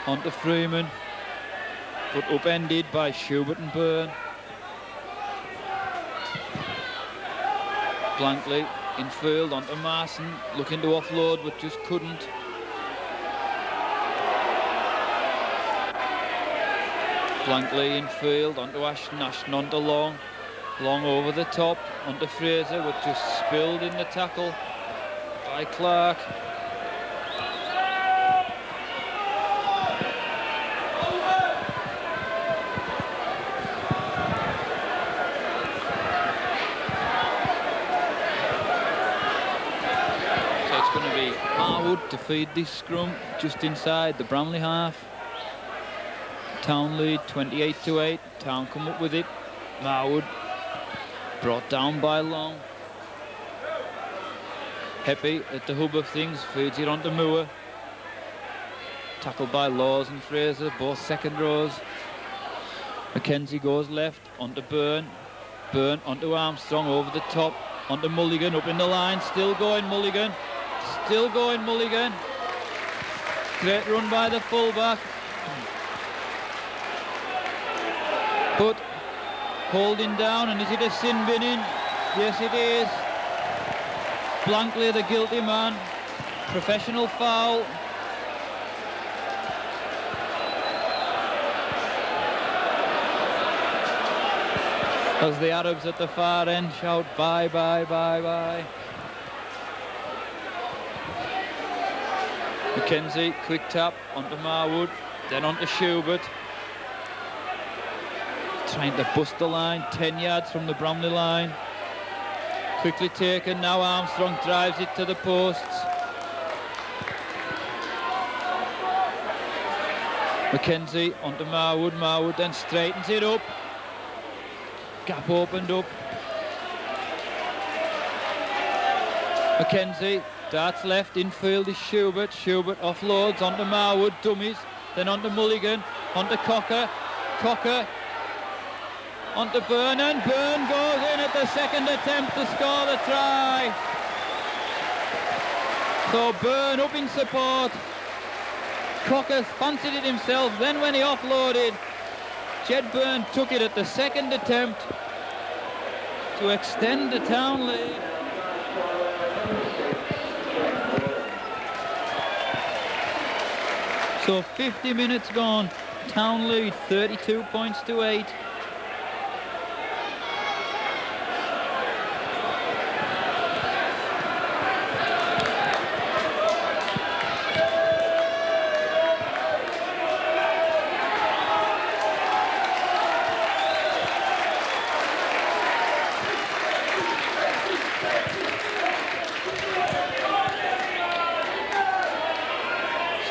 onto Freeman, but upended by Schubert and Byrne. Blankley infield onto Marson, looking to offload but just couldn't. Blankley infield onto Ashton, Ashton onto Long. Long over the top onto Fraser, which just spilled in the tackle by Clark. So it's going to be Harwood to feed this scrum just inside the Bramley half. Town lead 28-8. Town come up with it. Marwood brought down by Long. Heppy at the hub of things, feeds it onto Moore. Tackled by Laws and Fraser, both second rows. Mackenzie goes left, onto Byrne. Byrne onto Armstrong, over the top, onto Mulligan, up in the line, still going Mulligan. Still going Mulligan. Great run by the fullback. But holding down, and is it a sin binning? Yes, it is. Blankly the guilty man. Professional foul. As the Arabs at the far end shout bye, bye, bye, bye. Mackenzie, quick tap onto Marwood, then onto Schubert. Trying to bust the line, 10 yards from the Bramley line. Quickly taken, now Armstrong drives it to the posts. Mackenzie onto Marwood, Marwood then straightens it up. Gap opened up. Mackenzie darts left, infield is Schubert. Schubert offloads onto Marwood, dummies, then onto Mulligan, onto Cocker. Cocker onto Byrne, and Byrne goes in at the second attempt to score the try. So Byrne up in support. Cocker fancied it himself, then when he offloaded, Jed Byrne took it at the second attempt to extend the Town lead. So 50 minutes gone, Town lead 32 points to 8.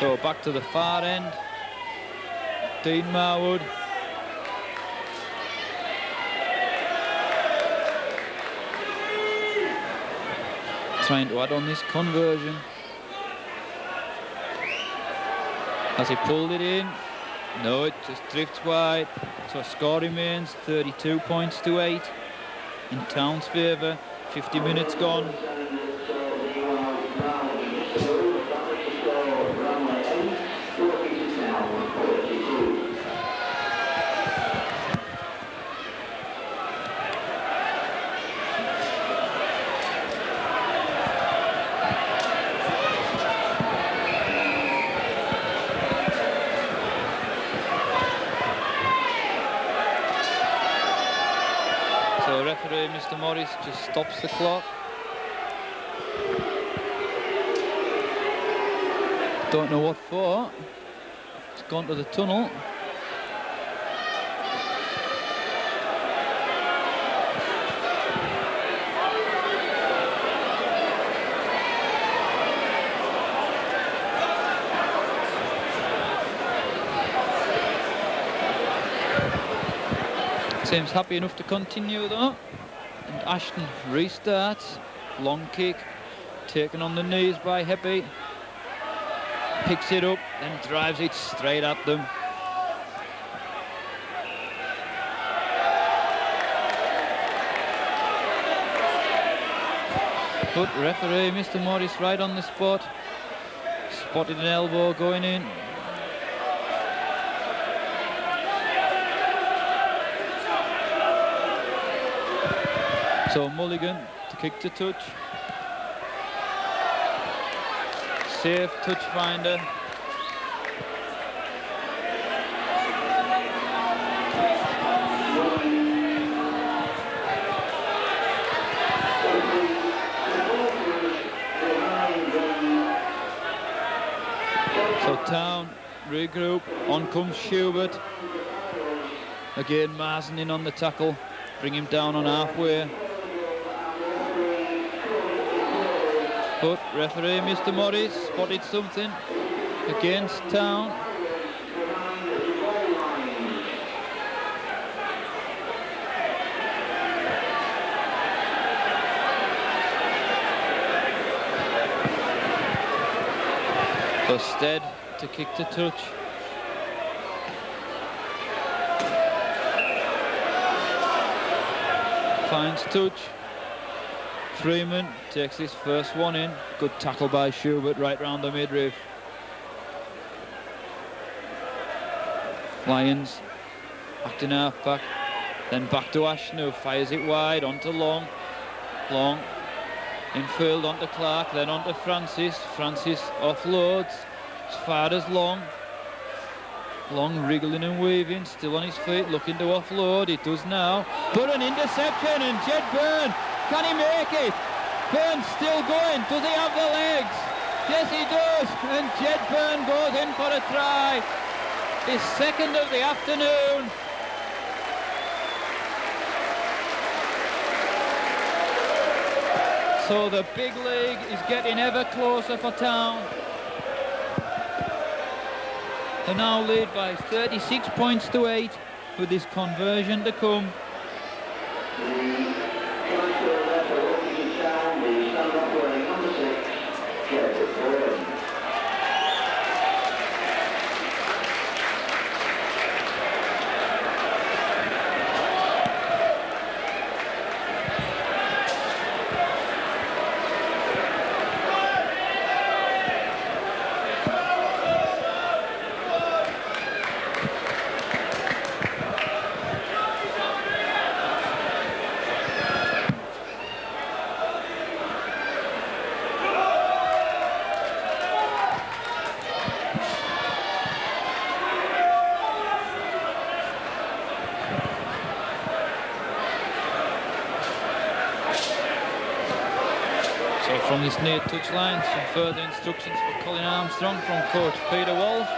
So back to the far end, Dean Marwood. Trying to add on this conversion. Has he pulled it in? No, it just drifts wide. So score remains 32 points to 8 in Town's favour. 50 minutes gone. So referee Mr. Morris just stops the clock. Don't know what for. It's gone to the tunnel. Seems happy enough to continue though. And Ashton restarts. Long kick. Taken on the knees by Heppy. Picks it up, then drives it straight at them. But referee Mr. Morris right on the spot. Spotted an elbow going in. So Mulligan to kick to touch. Safe touch finder. Town regroup. On comes Schubert. Again, Marzen in on the tackle. Bring him down on halfway. But referee Mr. Morris spotted something against Town. Stead to kick to touch. Finds touch. Freeman takes his first one in. Good tackle by Schubert right round the midriff. Lions acting half back. Then back to Ashton, who fires it wide onto Long. Long infield onto Clark, then onto Francis. Francis offloads as far as Long. Long wriggling and weaving, still on his feet, looking to offload. He does now. But an interception, and Jed Byrne, can he make it? Byrne's still going. Does he have the legs? Yes, he does. And Jed Byrne goes in for a try. His second of the afternoon. So the big league is getting ever closer for Town. They now lead by 36 points to 8 with this conversion to come. From this near touchline, some further instructions for Colin Armstrong from coach Peter Walsh.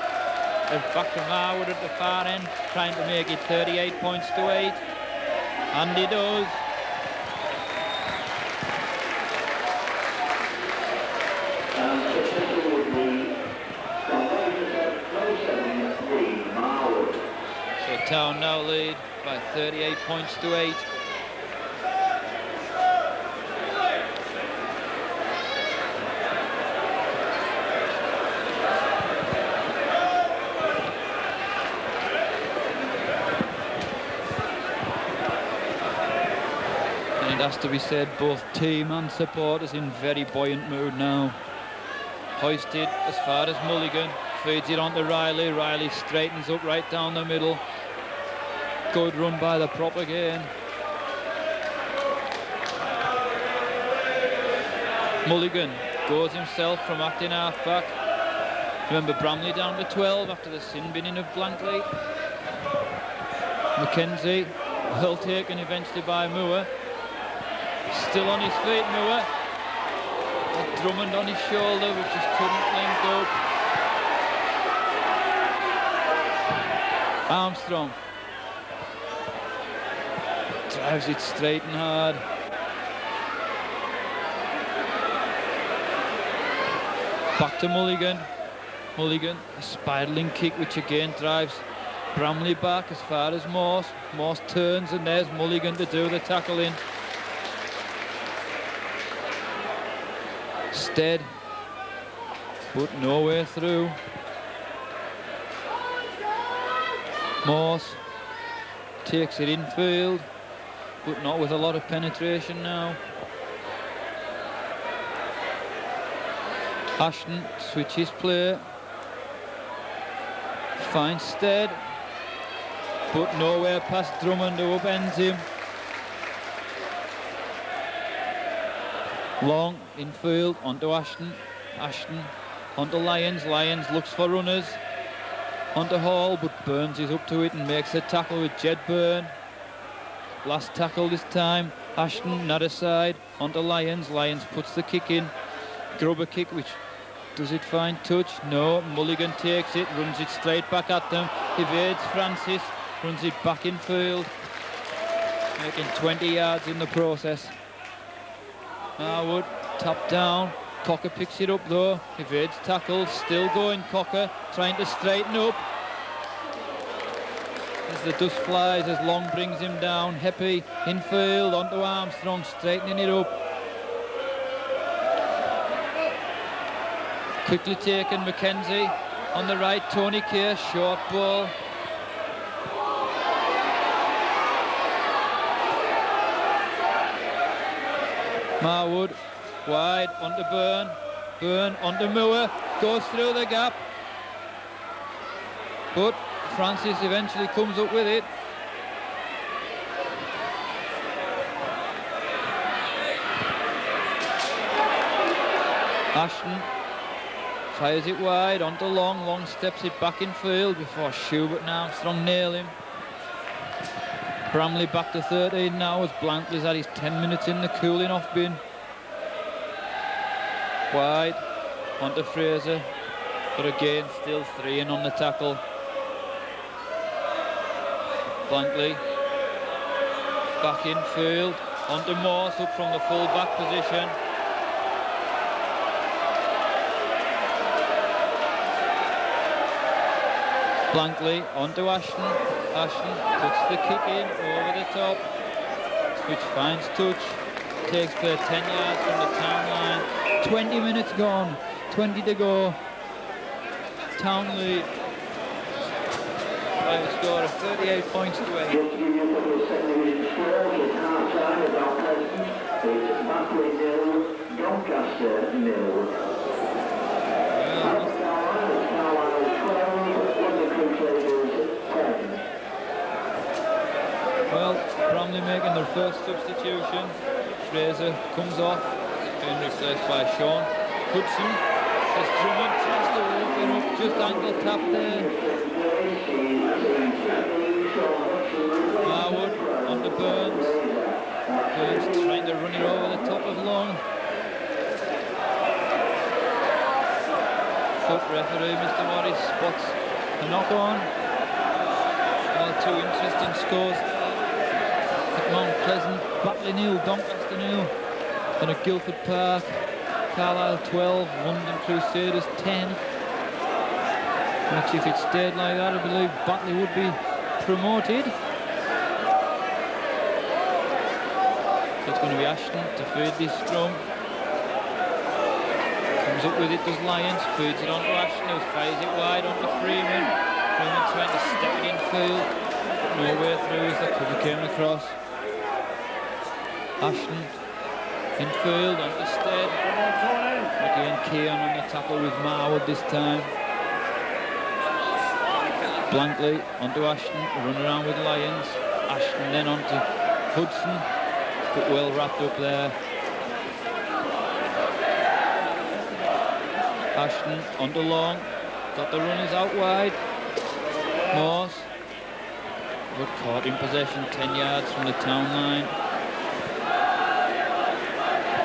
And back from Harwood at the far end, trying to make it 38 points to 8. And he does. So Town now lead by 38 points to 8. Has to be said, both team and supporters in very buoyant mood now. Hoisted as far as Mulligan, feeds it on to Riley. Riley straightens up right down the middle. Good run by the prop again. Mulligan goes himself from acting half back. Remember Bramley down to 12 after the sin binning of Blankley. Mackenzie well taken eventually by Moore. Still on his feet, Moore. Drummond on his shoulder, which just couldn't link up. Armstrong drives it straight and hard. Back to Mulligan. Mulligan, a spiraling kick, which again drives Bramley back as far as Morse. Morse turns, and there's Mulligan to do the tackling. Stead, but no way through. Morse takes it infield, but not with a lot of penetration now. Ashton switches play. Finds Stead, but nowhere past Drummond who upends him. Long infield onto Ashton. Ashton onto Lyons. Lyons looks for runners. Onto Hall, but Burns is up to it and makes a tackle with Jed Byrne. Last tackle this time. Ashton, not aside, onto Lyons. Lyons puts the kick in. Grubber kick, which Does it find touch? No. Mulligan takes it, runs it straight back at them. Evades Francis, runs it back in field, making 20 yards in the process. Marwood, tap down. Cocker picks it up though. Evades tackle, still going Cocker, trying to straighten up. As the dust flies, as Long brings him down. Heppy infield onto Armstrong, straightening it up. Quickly taken, McKenzie on the right. Tony Keir, short ball. Marwood wide onto Byrne. Byrne onto Moore, goes through the gap. But Francis eventually comes up with it. Ashton fires it wide onto Long. Long steps it back in field before Schubert and Armstrong nail him. Bramley back to 13 now as Blankley's had his 10 minutes in the cooling off bin. Wide onto Fraser, but again still 3 in on the tackle. Blankley back in field onto Morse, up from the full back position. Blankley onto Ashton. Ashton puts the kick in over the top, which finds touch. Takes play 10 yards from the town line. 20 minutes gone, 20 to go. Town lead by a score of 38 points to 8. Just to give you a couple of second division scores at half time about Preston. It's Backley 0, Doncaster 0. Well, Bramley making their first substitution. Fraser comes off, being replaced by Sean. Hudson as Drummond tries to open up, just ankle tap there. Marwood onto Burns. Burns trying to run it over the top of Long. Foot referee Mr. Morris spots a knock on. Well, 2 interesting scores. At Mount Pleasant, Batley 0, Doncaster 0. Then at Guildford Park, Carlisle 12, London Crusaders 10. Which if it stayed like that, I believe Batley would be promoted. So it's going to be Ashton to feed this scrum. Comes up with it, does Lyons, feeds it onto Ashton, who fires it wide onto Freeman. Freeman trying to step it in field, but no way through as the cover came across. Ashton in field onto Stead. Again, Keon on the tackle with Marwood this time. Blankley onto Ashton, run around with Lyons. Ashton then onto Hudson, but well wrapped up there. Ashton onto Long, got the runners out wide. Morse, but caught in possession 10 yards from the town line.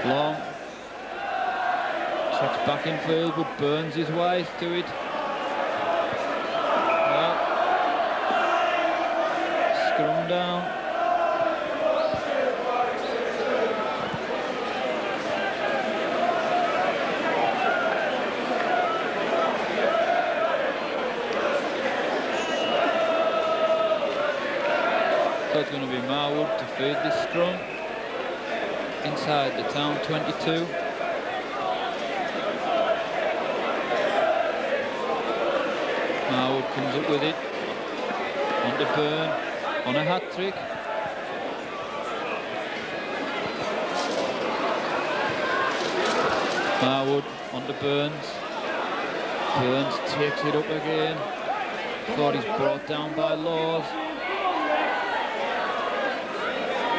Long checks back in field, but Burns is wise to it. Well, scrum down. So it's going to be Marwood to feed this scrum. Inside the town 22. Marwood comes up with it. On to Byrne. On a hat-trick. Marwood on to Burns. Burns takes it up again. Thought he's brought down by Laws.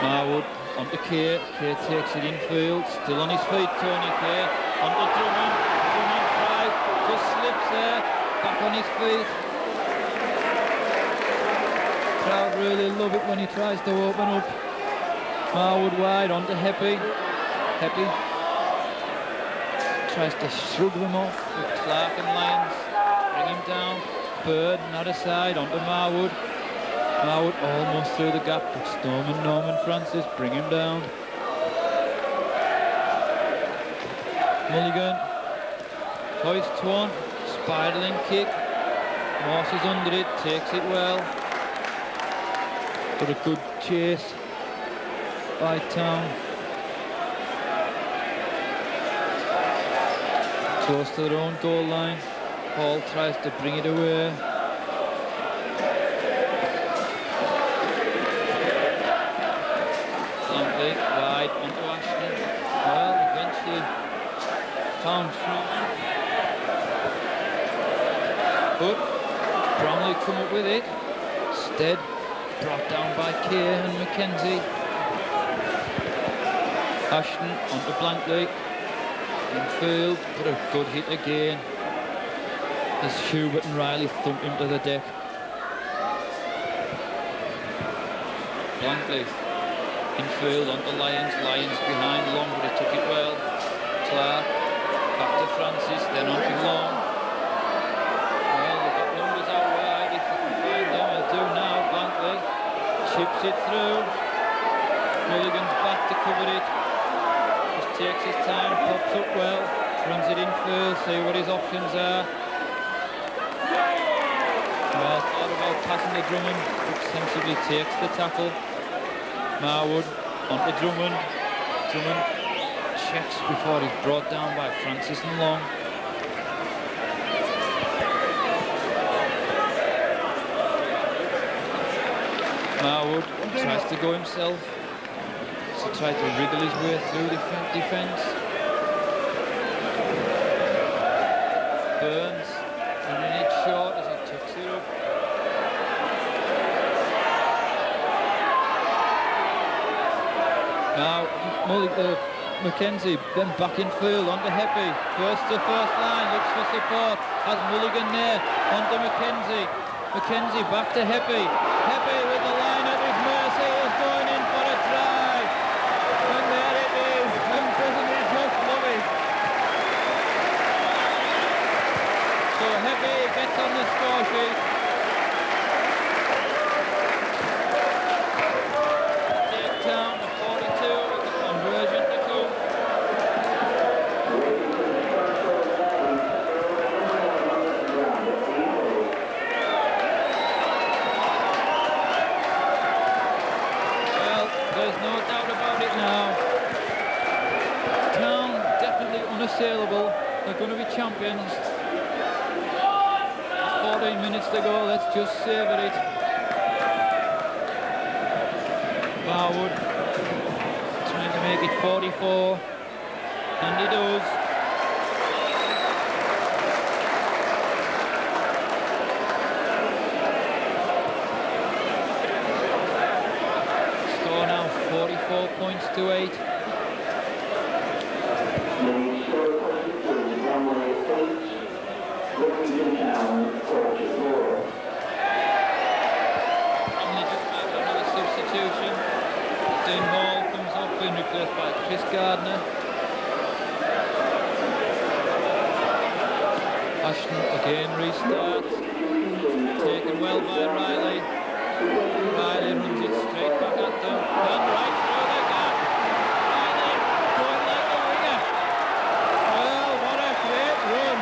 Marwood onto Keir. Keir takes it infield. Still on his feet, Tony Keir. Onto Drummond. Drummond tries. Just slips there. Back on his feet. Crowd really love it when he tries to open up. Marwood wide onto Heppy. Heppy tries to shrug them off with Clark and Lyons. Bring him down. Bird, another side, onto Marwood. Marwood almost through the gap, but Storm and Norman Francis bring him down. Mulligan hoists one, spiraling kick. Morse is under it, takes it well. But a good chase by Town. Close to their own goal line. Hall tries to bring it away. Bramley wide onto Ashton. Well, eventually found through. But Bramley come up with it. Stead brought down by Kay and Mackenzie. Ashton onto Blankley. Infield, but a good hit again. As Hubert and Riley thump him to the deck. Blankley. Infield onto Lyons. Lyons behind Long, but he took it well. Clark. Back to Francis, then on to Long. Well, they've got numbers out wide. If they can find them, they'll do now. Blankley chips it through. Mulligan's back to cover it. Just takes his time, pops up well. Runs it infield, see what his options are. Well, thought about passing to Drummond, but sensibly takes the tackle. Marwood onto Drummond. Drummond checks before he's brought down by Francis and Long. Marwood tries to go himself. So tries to wriggle his way through the defence. Burns running it short as he tucks it up. Now Mackenzie then back in field onto Heppy. First to first line, looks for support. Has Mulligan there onto Mackenzie. Mackenzie back to Heppy. Heppy with the line at his mercy is going in for a try. And there it is. And doesn't he just love it? So Heppy gets on the score sheet. Take Town to 42 with the conversion to 2. Well, there's no doubt about it now. Town definitely unassailable. They're going to be champions. 14 minutes to go, let's just savour it. Barwood trying to make it 44, and he does. Score now 44 points to 8. Dean Hall comes off, being replaced by Chris Gardner. Ashton again restarts. Taken well by Riley. Riley runs it straight back at them. And right through the gap. Riley going like a winger. Well, what a great run.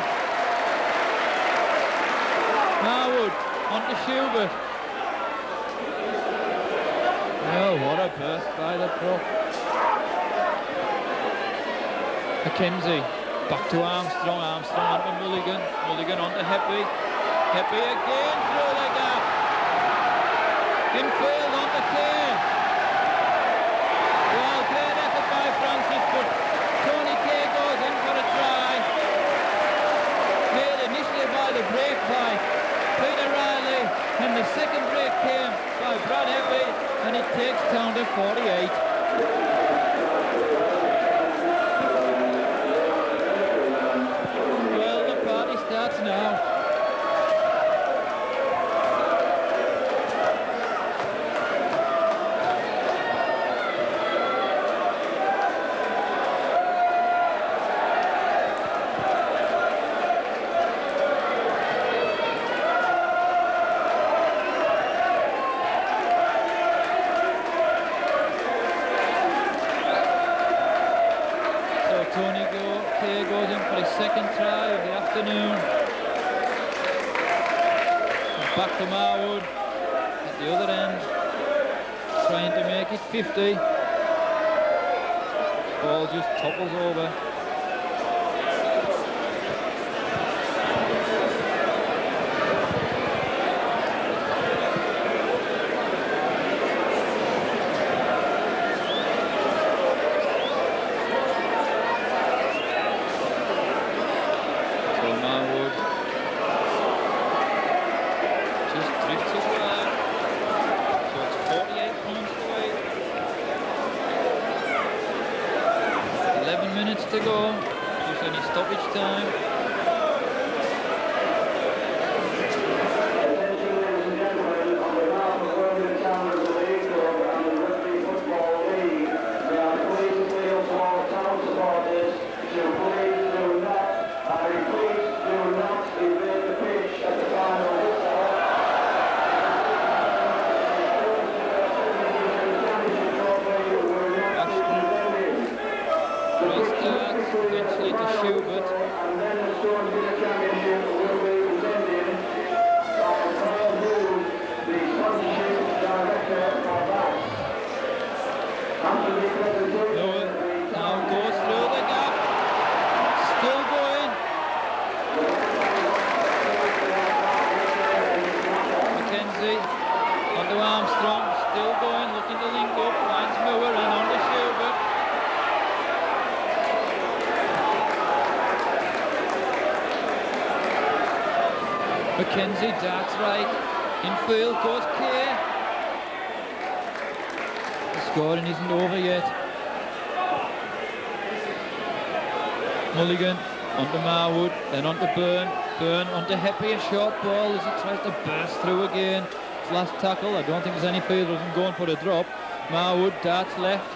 Marwood onto Schubert. Well, what a burst by the prop. Mackenzie, back to Armstrong, Armstrong onto Mulligan, Mulligan onto Heppy, Heppy again through the gap. Infield onto Kay. Well, great effort by Francis, but Tony Kay goes in for a try. Made initially by the break by Peter Riley, and the second break came by Brad Heppy, and it takes Town to 48. Well, the party starts now. Tony Kay goes in for his second try of the afternoon. Back to Marwood at the other end, trying to make it 50. Ball just topples over. To go, just any stoppage time. Attention, ladies and gentlemen, on behalf of Workington as the league club and the Rugby Football League, we are pleased to appeal to all town supporters to please do not, I repeat, do not invade the pitch at the final whistle. Eventually to Schubert. And then the Storm Dinner Championship will be presented by Paul Hughes, the sponsorship director for that. After the presentation, Now goes through the gap. Still going. Mackenzie onto Armstrong. Still going, looking to link up. Finds Moore and on to Schubert. Mackenzie darts right, infield goes Kay. The scoring isn't over yet. Mulligan onto Marwood, then onto Byrne. Byrne onto Heppy, a short ball as he tries to burst through again. His last tackle, I don't think there's any field of him going for a drop. Marwood darts left,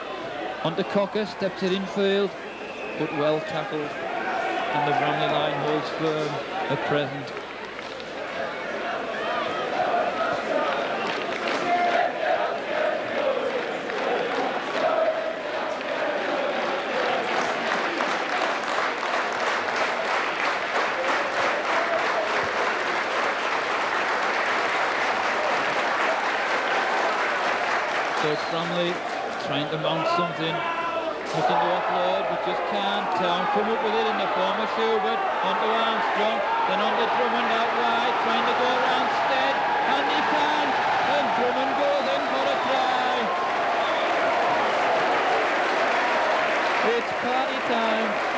onto Cocker, steps it infield, but well tackled. And the Bramley line holds firm at present. So it's Bramley trying to mount something, looking to offload, but just can't. Town come up with it in the form of Schubert, onto Armstrong, then onto Drummond out wide, trying to go around Stead, and he can, and Drummond goes in for a try. It's party time.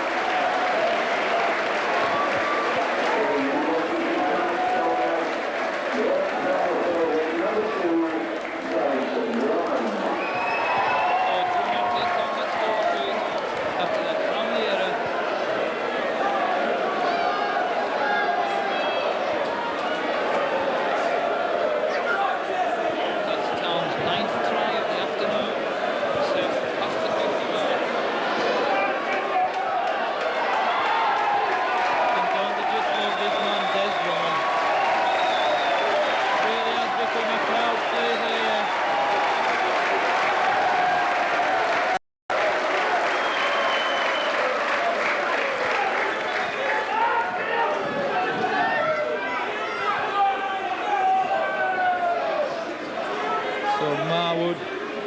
So Marwood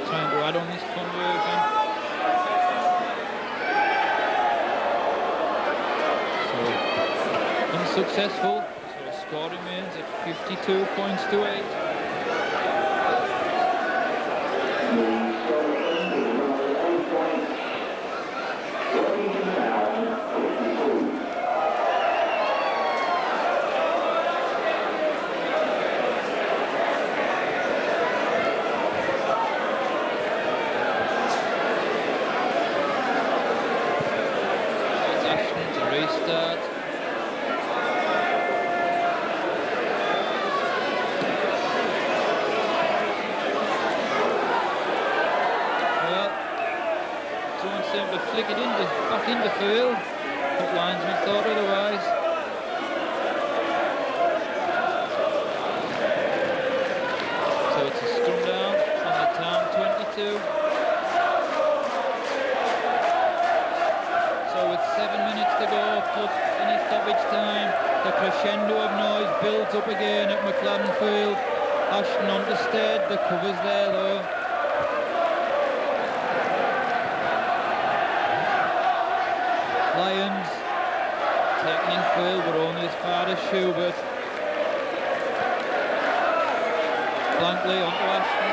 trying to add on this conversion. So unsuccessful. So the score remains at 52 points to 8. Restart. Well, don't seem to flick it back into field. But linesman thought otherwise. So it's a scrum down on the Town 22. So to go, plus any stoppage time. The crescendo of noise builds up again at McLaren Field. Ashton understead, the cover's there though. Lions taking in field, but only as far as Schubert. Blankley onto Ashton.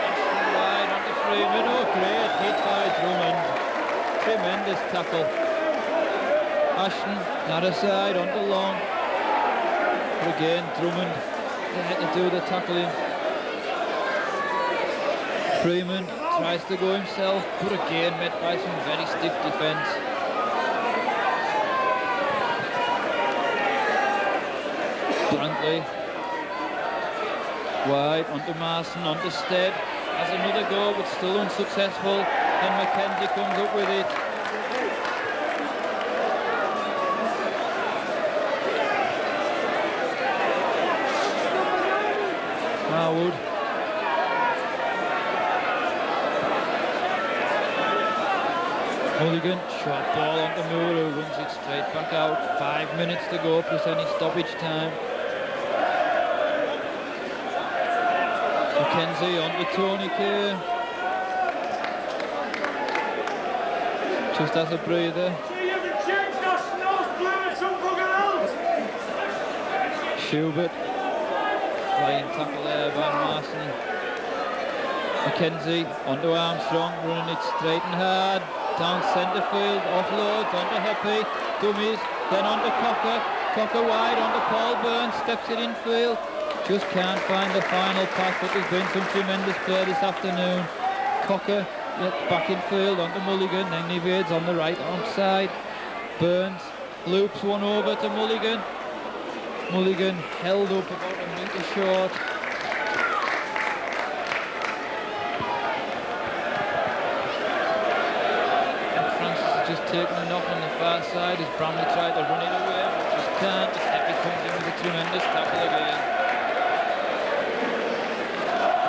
Ashton wide onto Freeman. Oh, great hit by Drummond. Tremendous tackle. Ashton, other side onto Long. But again, Drummond there to do the tackling. Freeman tries to go himself, but again met by some very stiff defence. Blankley wide onto Marson, onto Stead. Has another go, but still unsuccessful. And Mackenzie comes up with it. Marwood. Mulligan, short ball onto Moore, who runs it straight back out. 5 minutes to go plus any stoppage time. Mackenzie onto Tony Kerr. Just has a breather. Schubert. Flying tackle there by Marson. Mackenzie onto Armstrong, running it straight and hard. Down centre field, offloads onto Hoppy. Dummies, then onto Cocker. Cocker wide onto Paul Burns, steps it in field. Just can't find the final pass, but there's been some tremendous play this afternoon. Cocker gets back in field onto Mulligan, then evades on the right arm side. Burns loops one over to Mulligan. Mulligan held up about a metre short. And Francis has just taken a knock on the far side as Bramley tried to run it away, but just can't. He comes in with a tremendous tackle again.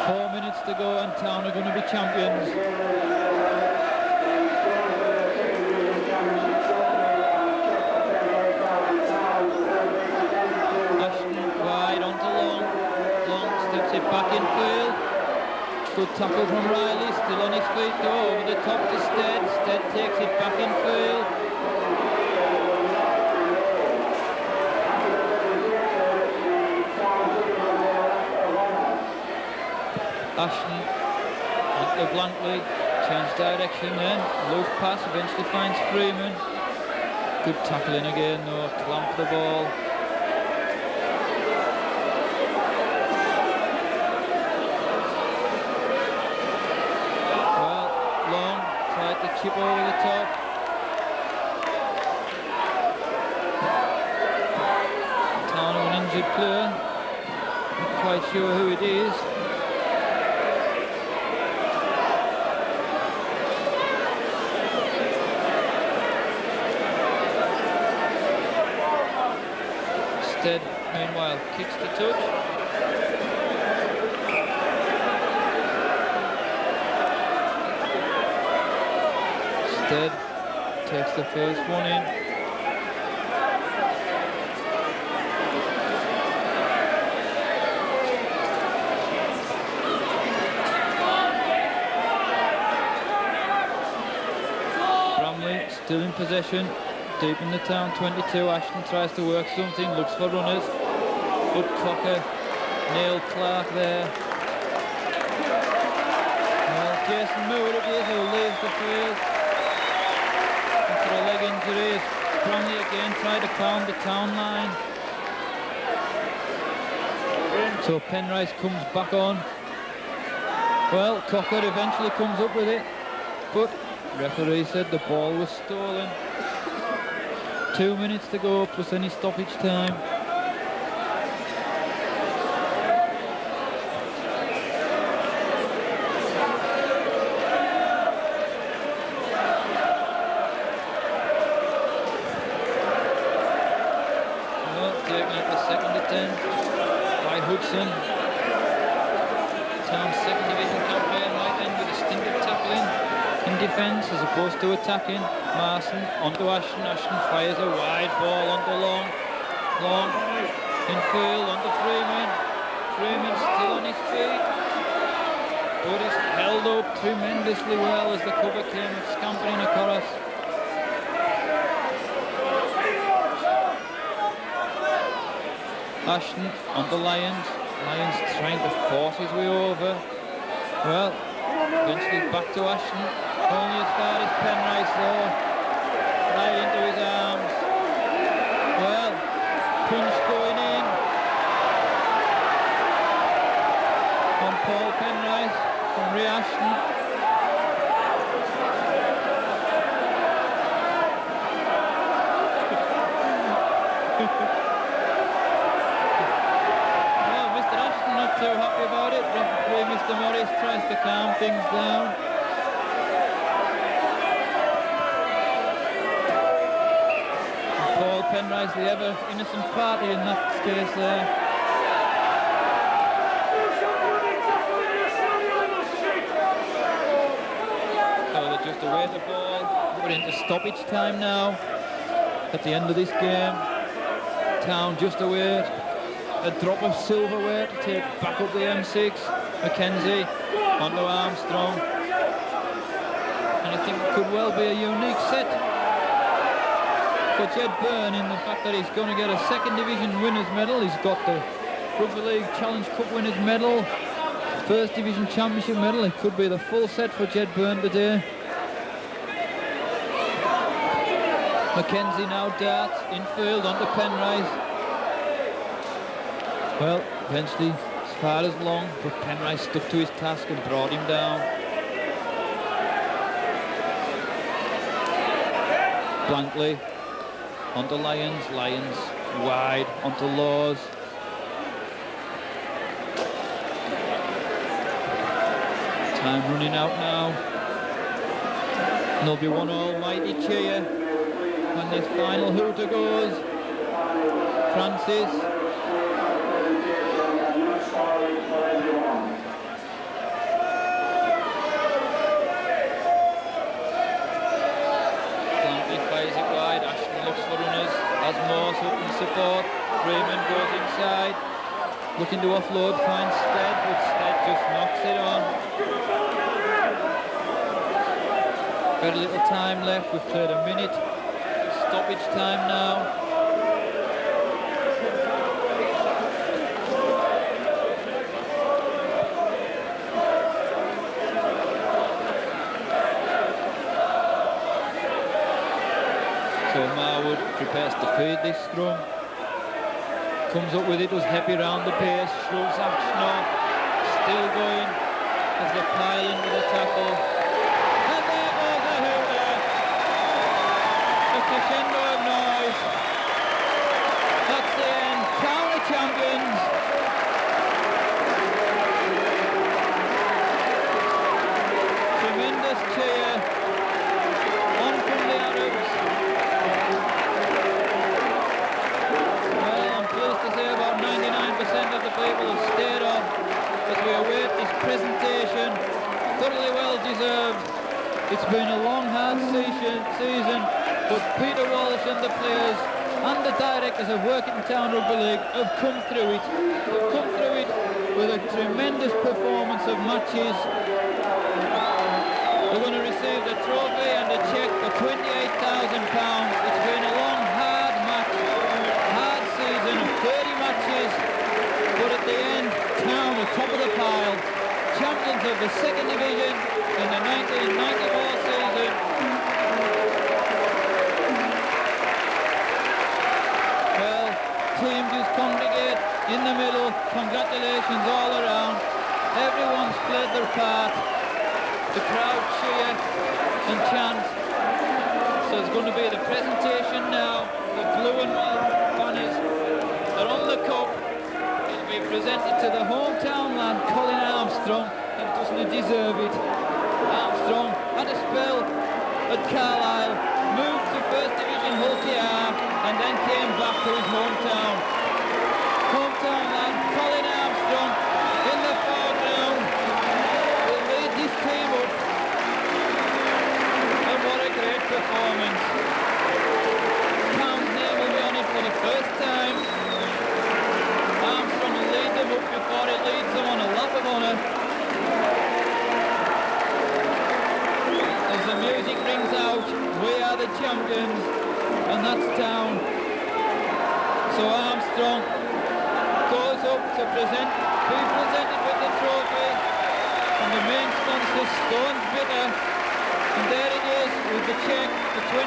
4 minutes to go and Town are going to be champions. It back in field. Good tackle from Riley, still on his feet though, over the top to Stead. Stead takes it back in field. Ashton onto Blankley, change direction then, loose pass, eventually finds Freeman. Good tackling again though, clamp the ball. Chip over the top. Town of an injured player. Not quite sure who it is. Stead, meanwhile, kicks the touch. Stead takes the first one in. Bramley still in possession, deep in the Town 22. Ashton tries to work something, looks for runners, but Cocker nailed Clark there. Well, Jason Moore it is who leaves the field. After a leg injury, Bramley again tried to pound the Town line. So Penrice comes back on. Well, Cocker eventually comes up with it, but referee said the ball was stolen. 2 minutes to go plus any stoppage time. defence as opposed to attacking. Marson onto Ashton. Ashton fires a wide ball onto Long. Long infield onto Freeman. Freeman still on his feet. But he's held up tremendously well as the cover came scampering across. Ashton onto Lyons. Lyons trying to force his way over. Well, eventually back to Ashton. Only as far as Penrice though. Right into his arms. Well, punch going in on Paul Penrice from Ray Ashton. Too happy about it. Referee Mr. Morris tries to calm things down. And Paul Penrice, the ever innocent party in that case there. So they just away the ball. We're into stoppage time now. At the end of this game, Town just away. A drop of silverware to take back up the M6. Mackenzie onto Armstrong. And I think it could well be a unique set for Jed Byrne in the fact that he's going to get a second division winners medal. He's got the Rugby League Challenge Cup winners medal, first division championship medal. It could be the full set for Jed Byrne today. Mackenzie now darts infield onto Penrice. Well, eventually, as far as Long, but Penrice stuck to his task and brought him down. Blankley onto Lyons. Lyons wide onto Laws. Time running out now. And there'll be one almighty cheer when this final hooter goes. Francis. Morse up in support. Freeman goes inside, looking to offload, finds Stead, but Stead just knocks it on. Very little time left. We've played a minute. Stoppage time now. So Marwood prepares to feed this scrum. Comes up with it, was happy round the pace, shrugs action off, still going as they pile into the tackle. And there goes the hooter. A crescendo of noise. That's the end. Town are champions. Tremendous cheer. On from the Arabs. To say about 99% of the people have stayed on as we await this presentation. Thoroughly well deserved. It's been a long, hard season, but Peter Walsh and the players and the directors of Workington Town Rugby League have come through it. They've come through it with a tremendous performance of matches. They're going to receive the trophy and a cheque for £28,000. It's been a long, hard match, hard season of 30 matches, but at the end, Town are top of the pile, champions of the second division in the 1994 season. Well, team just congregate in the middle. Congratulations all around. Everyone's played their part. The crowd cheer and chant. So it's going to be the presentation now. The blue and white banners are on the cup. It'll be presented to the hometown lad, Colin Armstrong, and doesn't he deserve it? Armstrong had a spell at Carlisle, moved to First Division Hull TR, and then came back to his hometown. Hometown lad, Colin Armstrong, in the foreground, will lead this team up So Armstrong goes up to be presented with the trophy from the main sponsor, Stones Bitter. And there it is with the cheque for £28,000.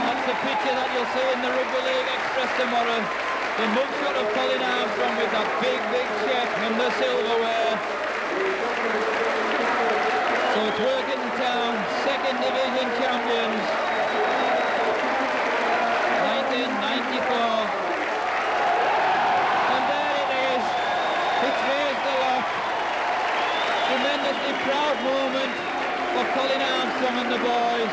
That's the picture that you'll see in the Rugby League Express tomorrow. The mugshot of Colin Armstrong with that big cheque and the silverware. So it's Workington Town, second division champions, 1994. And there it is. It's raised aloft. Tremendously proud moment for Colin Armstrong and the boys.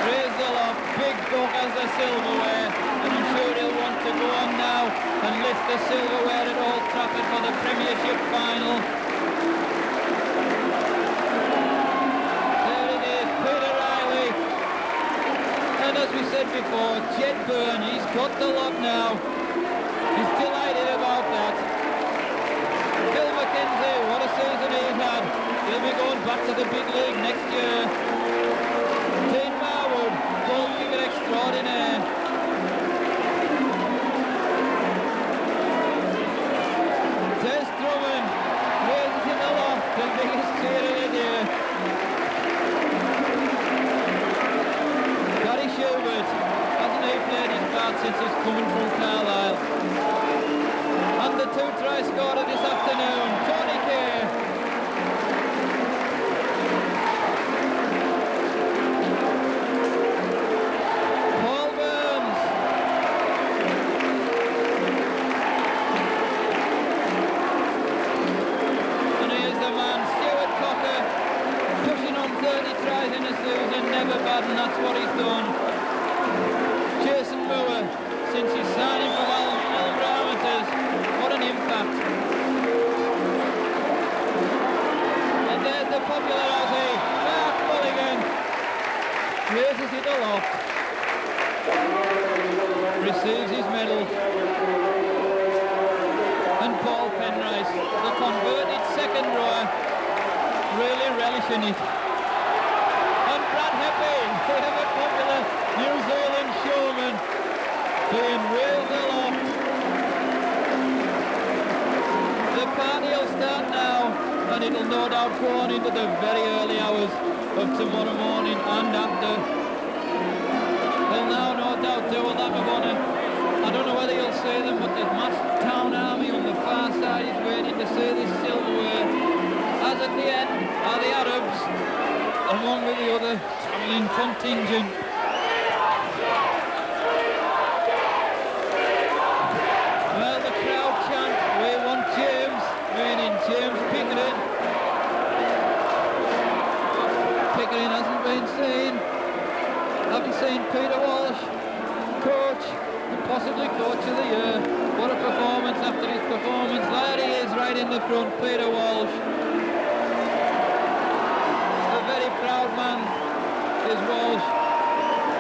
Raised aloft, big buck as the silverware, and I'm sure he'll want to go on now and lift the silverware at Old Trafford for the Premiership final. There it is, Peter Riley. And as we said before, Jed Byrne, he's got the lot now. He's delighted about that. Phil McKenzie, what a season he's had. He'll be going back to the big league next year. Dean Marwood, goalkeeper extraordinaire. Des Drummond raises in the loft, the biggest cheer of the day. Gary Schubert, hasn't he played his part since he's coming from Carlisle? And the 2-try scorer this afternoon, Tony Kay. Paul Burns. And here's the man, Stuart Cocker, pushing on 30 tries in a season, never bad, and that's what he's done. Jason Moore, since he's signing from Elm Parameters, what an impact. And there's the popular Aussie, Mark Mulligan, raises it aloft, receives his medal. And Paul Penrice, the converted second rower, really relishing it. And Brad Heppy, the ever popular New Zealand showman, being raised aloft. The party will start now, and it'll no doubt go on into the very early hours of tomorrow morning and after. They'll now no doubt do a lap of honour. I don't know whether you'll see them, but the massed town army on the far side is waiting to see this silverware. As at the end are the Arabs, along with the other travelling contingent. Well, the crowd chant, we want James, meaning James Pickering. Pickering hasn't been seen. Haven't seen Peter Walsh, coach, and possibly coach of the year. What a performance after his performance. There he is right in the front, Peter Walsh. A very proud man is Walsh.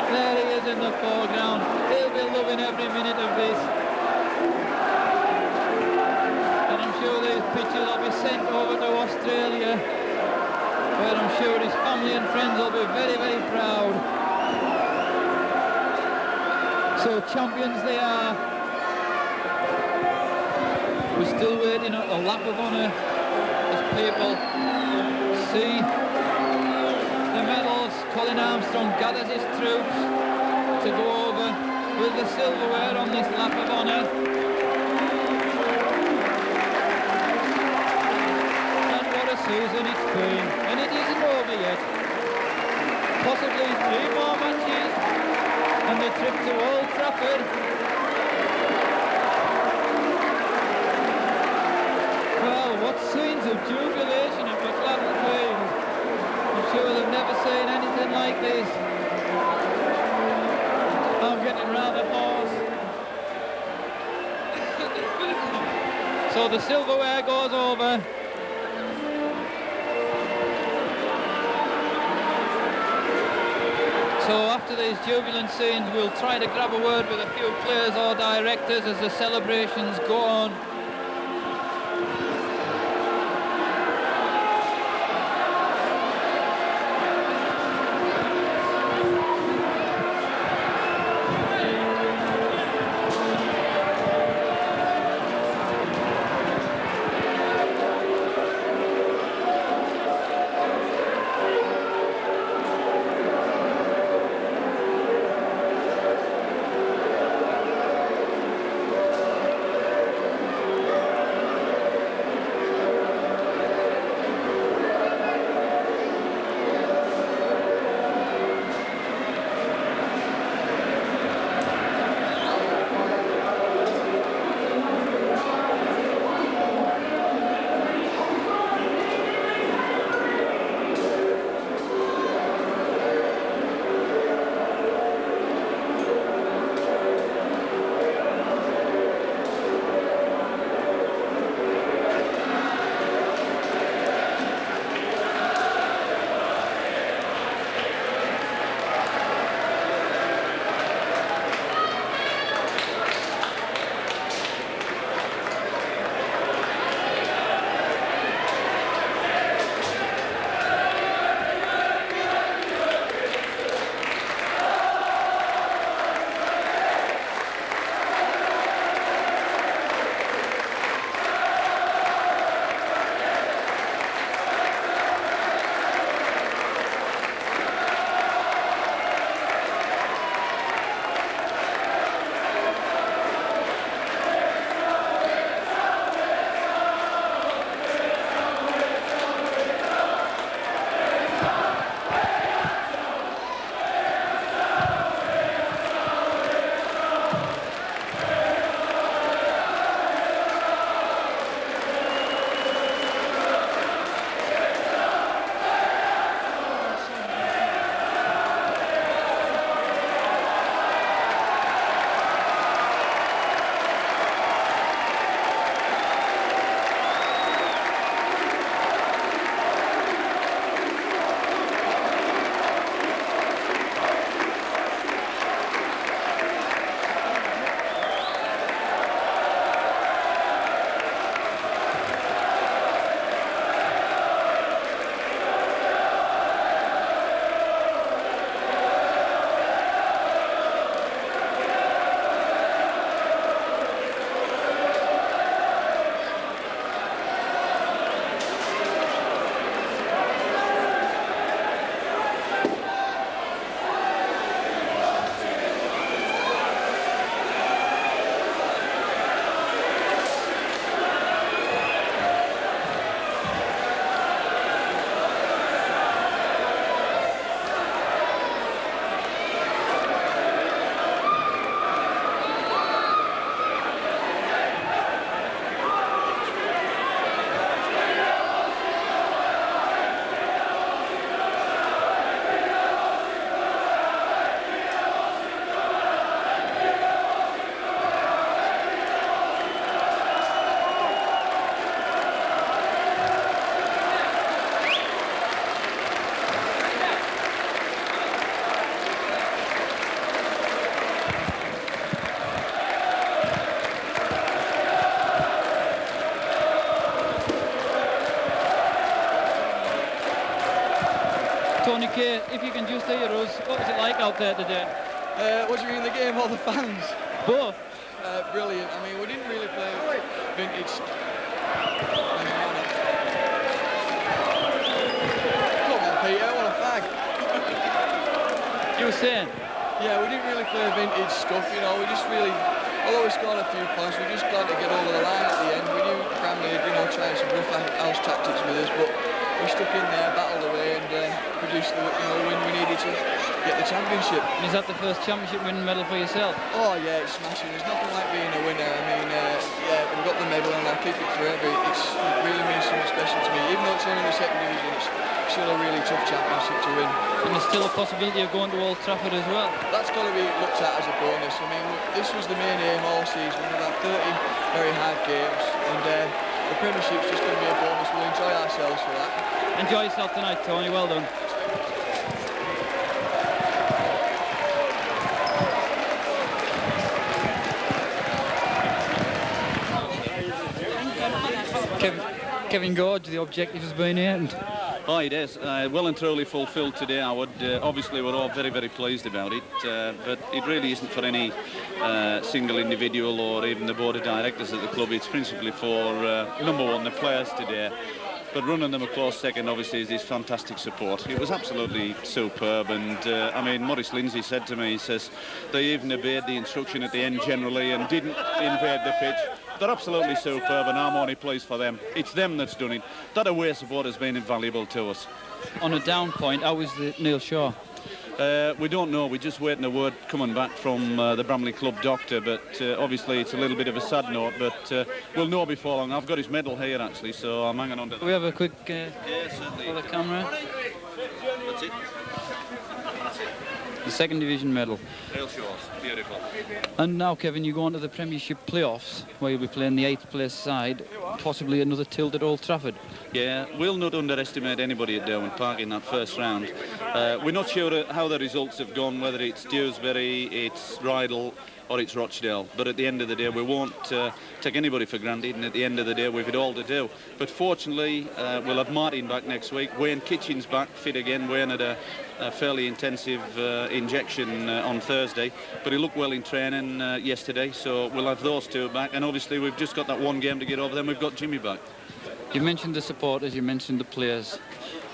There he is in the foreground. He'll be loving every minute of this. And I'm sure these pictures will be sent over to Australia, where I'm sure his family and friends will be very, very proud. So champions they are. We're still waiting at a lap of honour as people see the medals. Colin Armstrong gathers his troops to go over with the silverware on this lap of honour. And what a season it's been. And it isn't over yet. Possibly 3 more matches and the trip to Old Trafford. Well, what scenes of jubilation at McLaren Field. I'm sure they've never seen anything like this. I'm getting rather hoarse. So the silverware goes over. So after these jubilant scenes, we'll try to grab a word with a few players or directors as the celebrations go on. Tony Kay, if you can just hear us, what was it like out there today? What do you mean, the game or the fans? Both. Brilliant. I mean, we didn't really play vintage. Come on, Peter, what a fag. You were saying? Yeah, we didn't really play vintage stuff, you know, we just really, although we scored a few points, we just glad to get over the line at the end. We knew Bramley had, you know, tried some rough house tactics with us, but we stuck in there, battled away, and produced the win we needed to get the championship. And is that the first championship winning medal for yourself? Oh yeah, it's smashing. There's nothing like being a winner. I mean, yeah, we got the medal and I'll keep it forever. It really means something special to me. Even though it's only the second division, it's still a really tough championship to win. And there's still a possibility of going to Old Trafford as well. That's got to be looked at as a bonus. I mean, this was the main aim all season. We've had 30 very hard games, and the Premiership's just going to be a bonus. We'll enjoy ourselves for that. Enjoy yourself tonight, Tony. Well done. Kevin Gorge, the objective has been here. Oh, it is. Well and truly fulfilled today. I would obviously we're all very, very pleased about it, but it really isn't for any single individual or even the board of directors at the club. It's principally for number one, the players today. But running them a close second, obviously, is this fantastic support. It was absolutely superb, and I mean, Maurice Lindsay said to me, he says, they even obeyed the instruction at the end generally and didn't invade the pitch. They're absolutely superb, and I'm only pleased for them. It's them that's done it. That away support has been invaluable to us. On a down point, how is the Neil Shaw? We don't know. We're just waiting a word coming back from the Bramley club doctor, but obviously it's a little bit of a sad note, but we'll know before long. I've got his medal here, actually, so I'm hanging on to that. Can we have a quick yeah, certainly. for the camera? That's it. The second division medal. Real Shaws. Beautiful. And now, Kevin, you go on to the Premiership playoffs, where you'll be playing the 8th place side, possibly another tilt at Old Trafford. Yeah, we'll not underestimate anybody at Derwent Park in that first round. We're not sure how the results have gone, whether it's Dewsbury, it's Rydal or it's Rochdale. But at the end of the day, we won't take anybody for granted, and at the end of the day, we've it all to do. But fortunately, we'll have Martin back next week. Wayne Kitchen's back, fit again. Wayne had a fairly intensive injection on Thursday, but he looked well in training yesterday, so we'll have those two back. And obviously, we've just got that one game to get over, then we've got Jimmy back. You mentioned the supporters, you mentioned the players.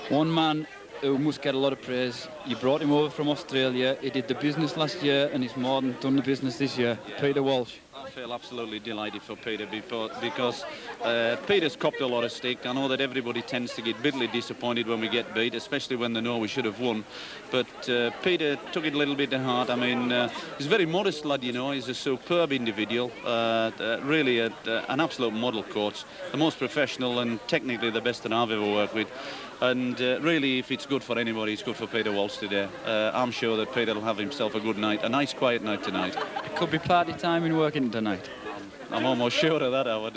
One man who must get a lot of praise, you brought him over from Australia, he did the business last year and he's more than done the business this year, Peter Walsh. I feel absolutely delighted for Peter because Peter's copped a lot of stick. I know that everybody tends to get bitterly disappointed when we get beat, especially when they know we should have won. But Peter took it a little bit to heart. I mean, he's a very modest lad, you know. He's a superb individual, really an absolute model coach, the most professional and technically the best that I've ever worked with. And really, if it's good for anybody, it's good for Peter Walsh today. I'm sure that Peter will have himself a good night, a nice quiet night tonight. It could be party time in Workington tonight. I'm almost sure of that, Howard.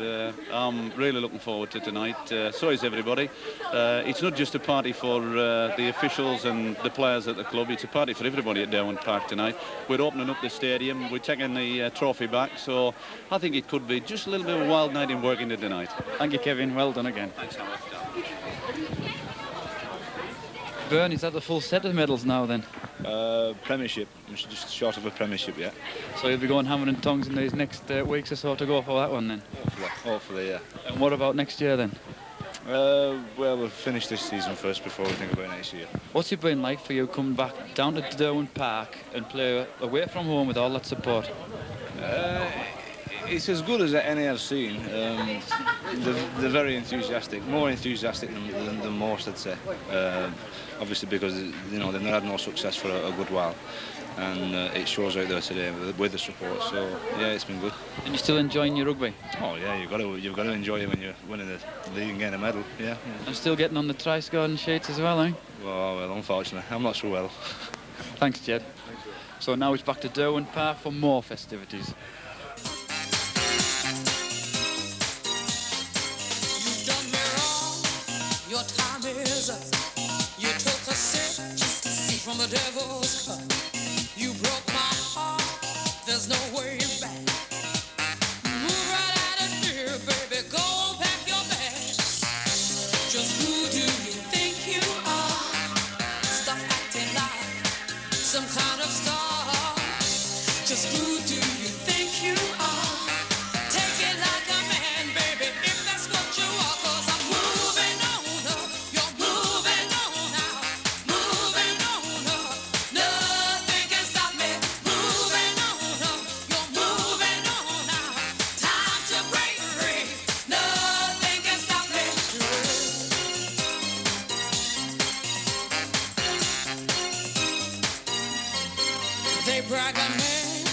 I'm really looking forward to tonight. So is everybody. It's not just a party for the officials and the players at the club. It's a party for everybody at Derwent Park tonight. We're opening up the stadium. We're taking the trophy back. So I think it could be just a little bit of a wild night in Workington tonight. Thank you, Kevin. Well done again. Thanks, Howard. Byrne, is that the full set of medals now then? Premiership. I'm just short of a premiership yet. So you'll be going hammer and tongs in these next weeks or so to go for that one then? Hopefully, yeah. And what about next year then? Well, we'll finish this season first before we think about next year. What's it been like for you coming back down to Derwent Park and play away from home with all that support? It's as good as any I've seen. They're very enthusiastic, more enthusiastic than most, I'd say. Obviously because you know they've had no success for a good while, and it shows out there today with the support. So yeah, it's been good. And you're still enjoying your rugby? Oh yeah, you've got to enjoy it when you're winning the league and getting a medal. Yeah. I'm still getting on the try-scoring sheets as well, eh? Well, unfortunately, I'm not so well. Thanks, Jed. So now it's back to Derwent Park for more festivities. Your time is up. You took a sip from the devil's cup. You broke my heart. There's no way back. Move right out of here, baby. Go pack your bags. Just who do you think you are? some kind of star. Just who do you think you are? Take it like a man, baby, if that's what you are. 'Cause I'm moving on up, you're moving on out, moving on up. Nothing can stop me. Moving on up, you're moving on out. Time to break free. Nothing can stop me. They brag on me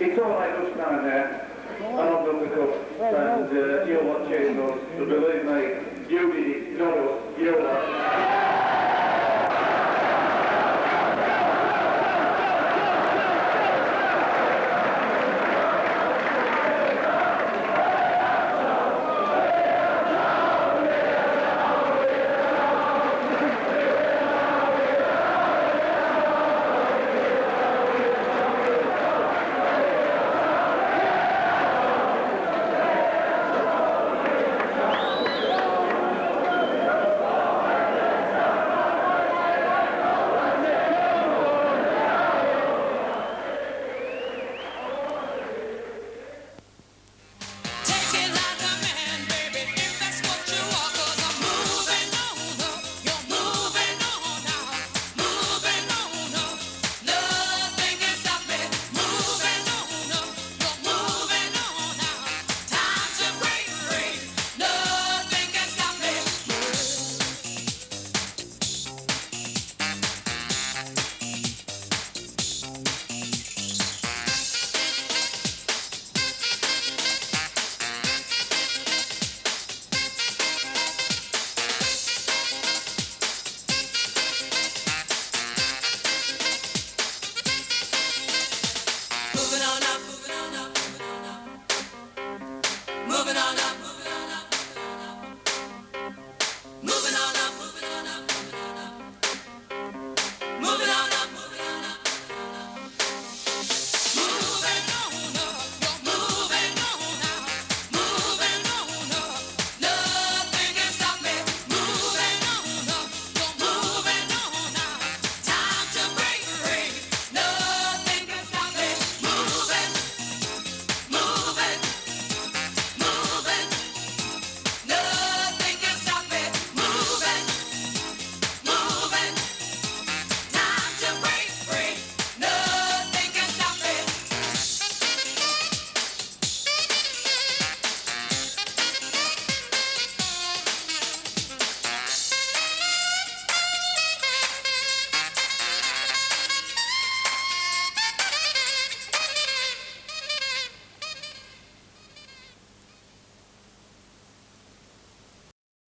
It's all right this time there. And I've done the cup. And you're what chasing us. But believe me, you did it, not us. You're right.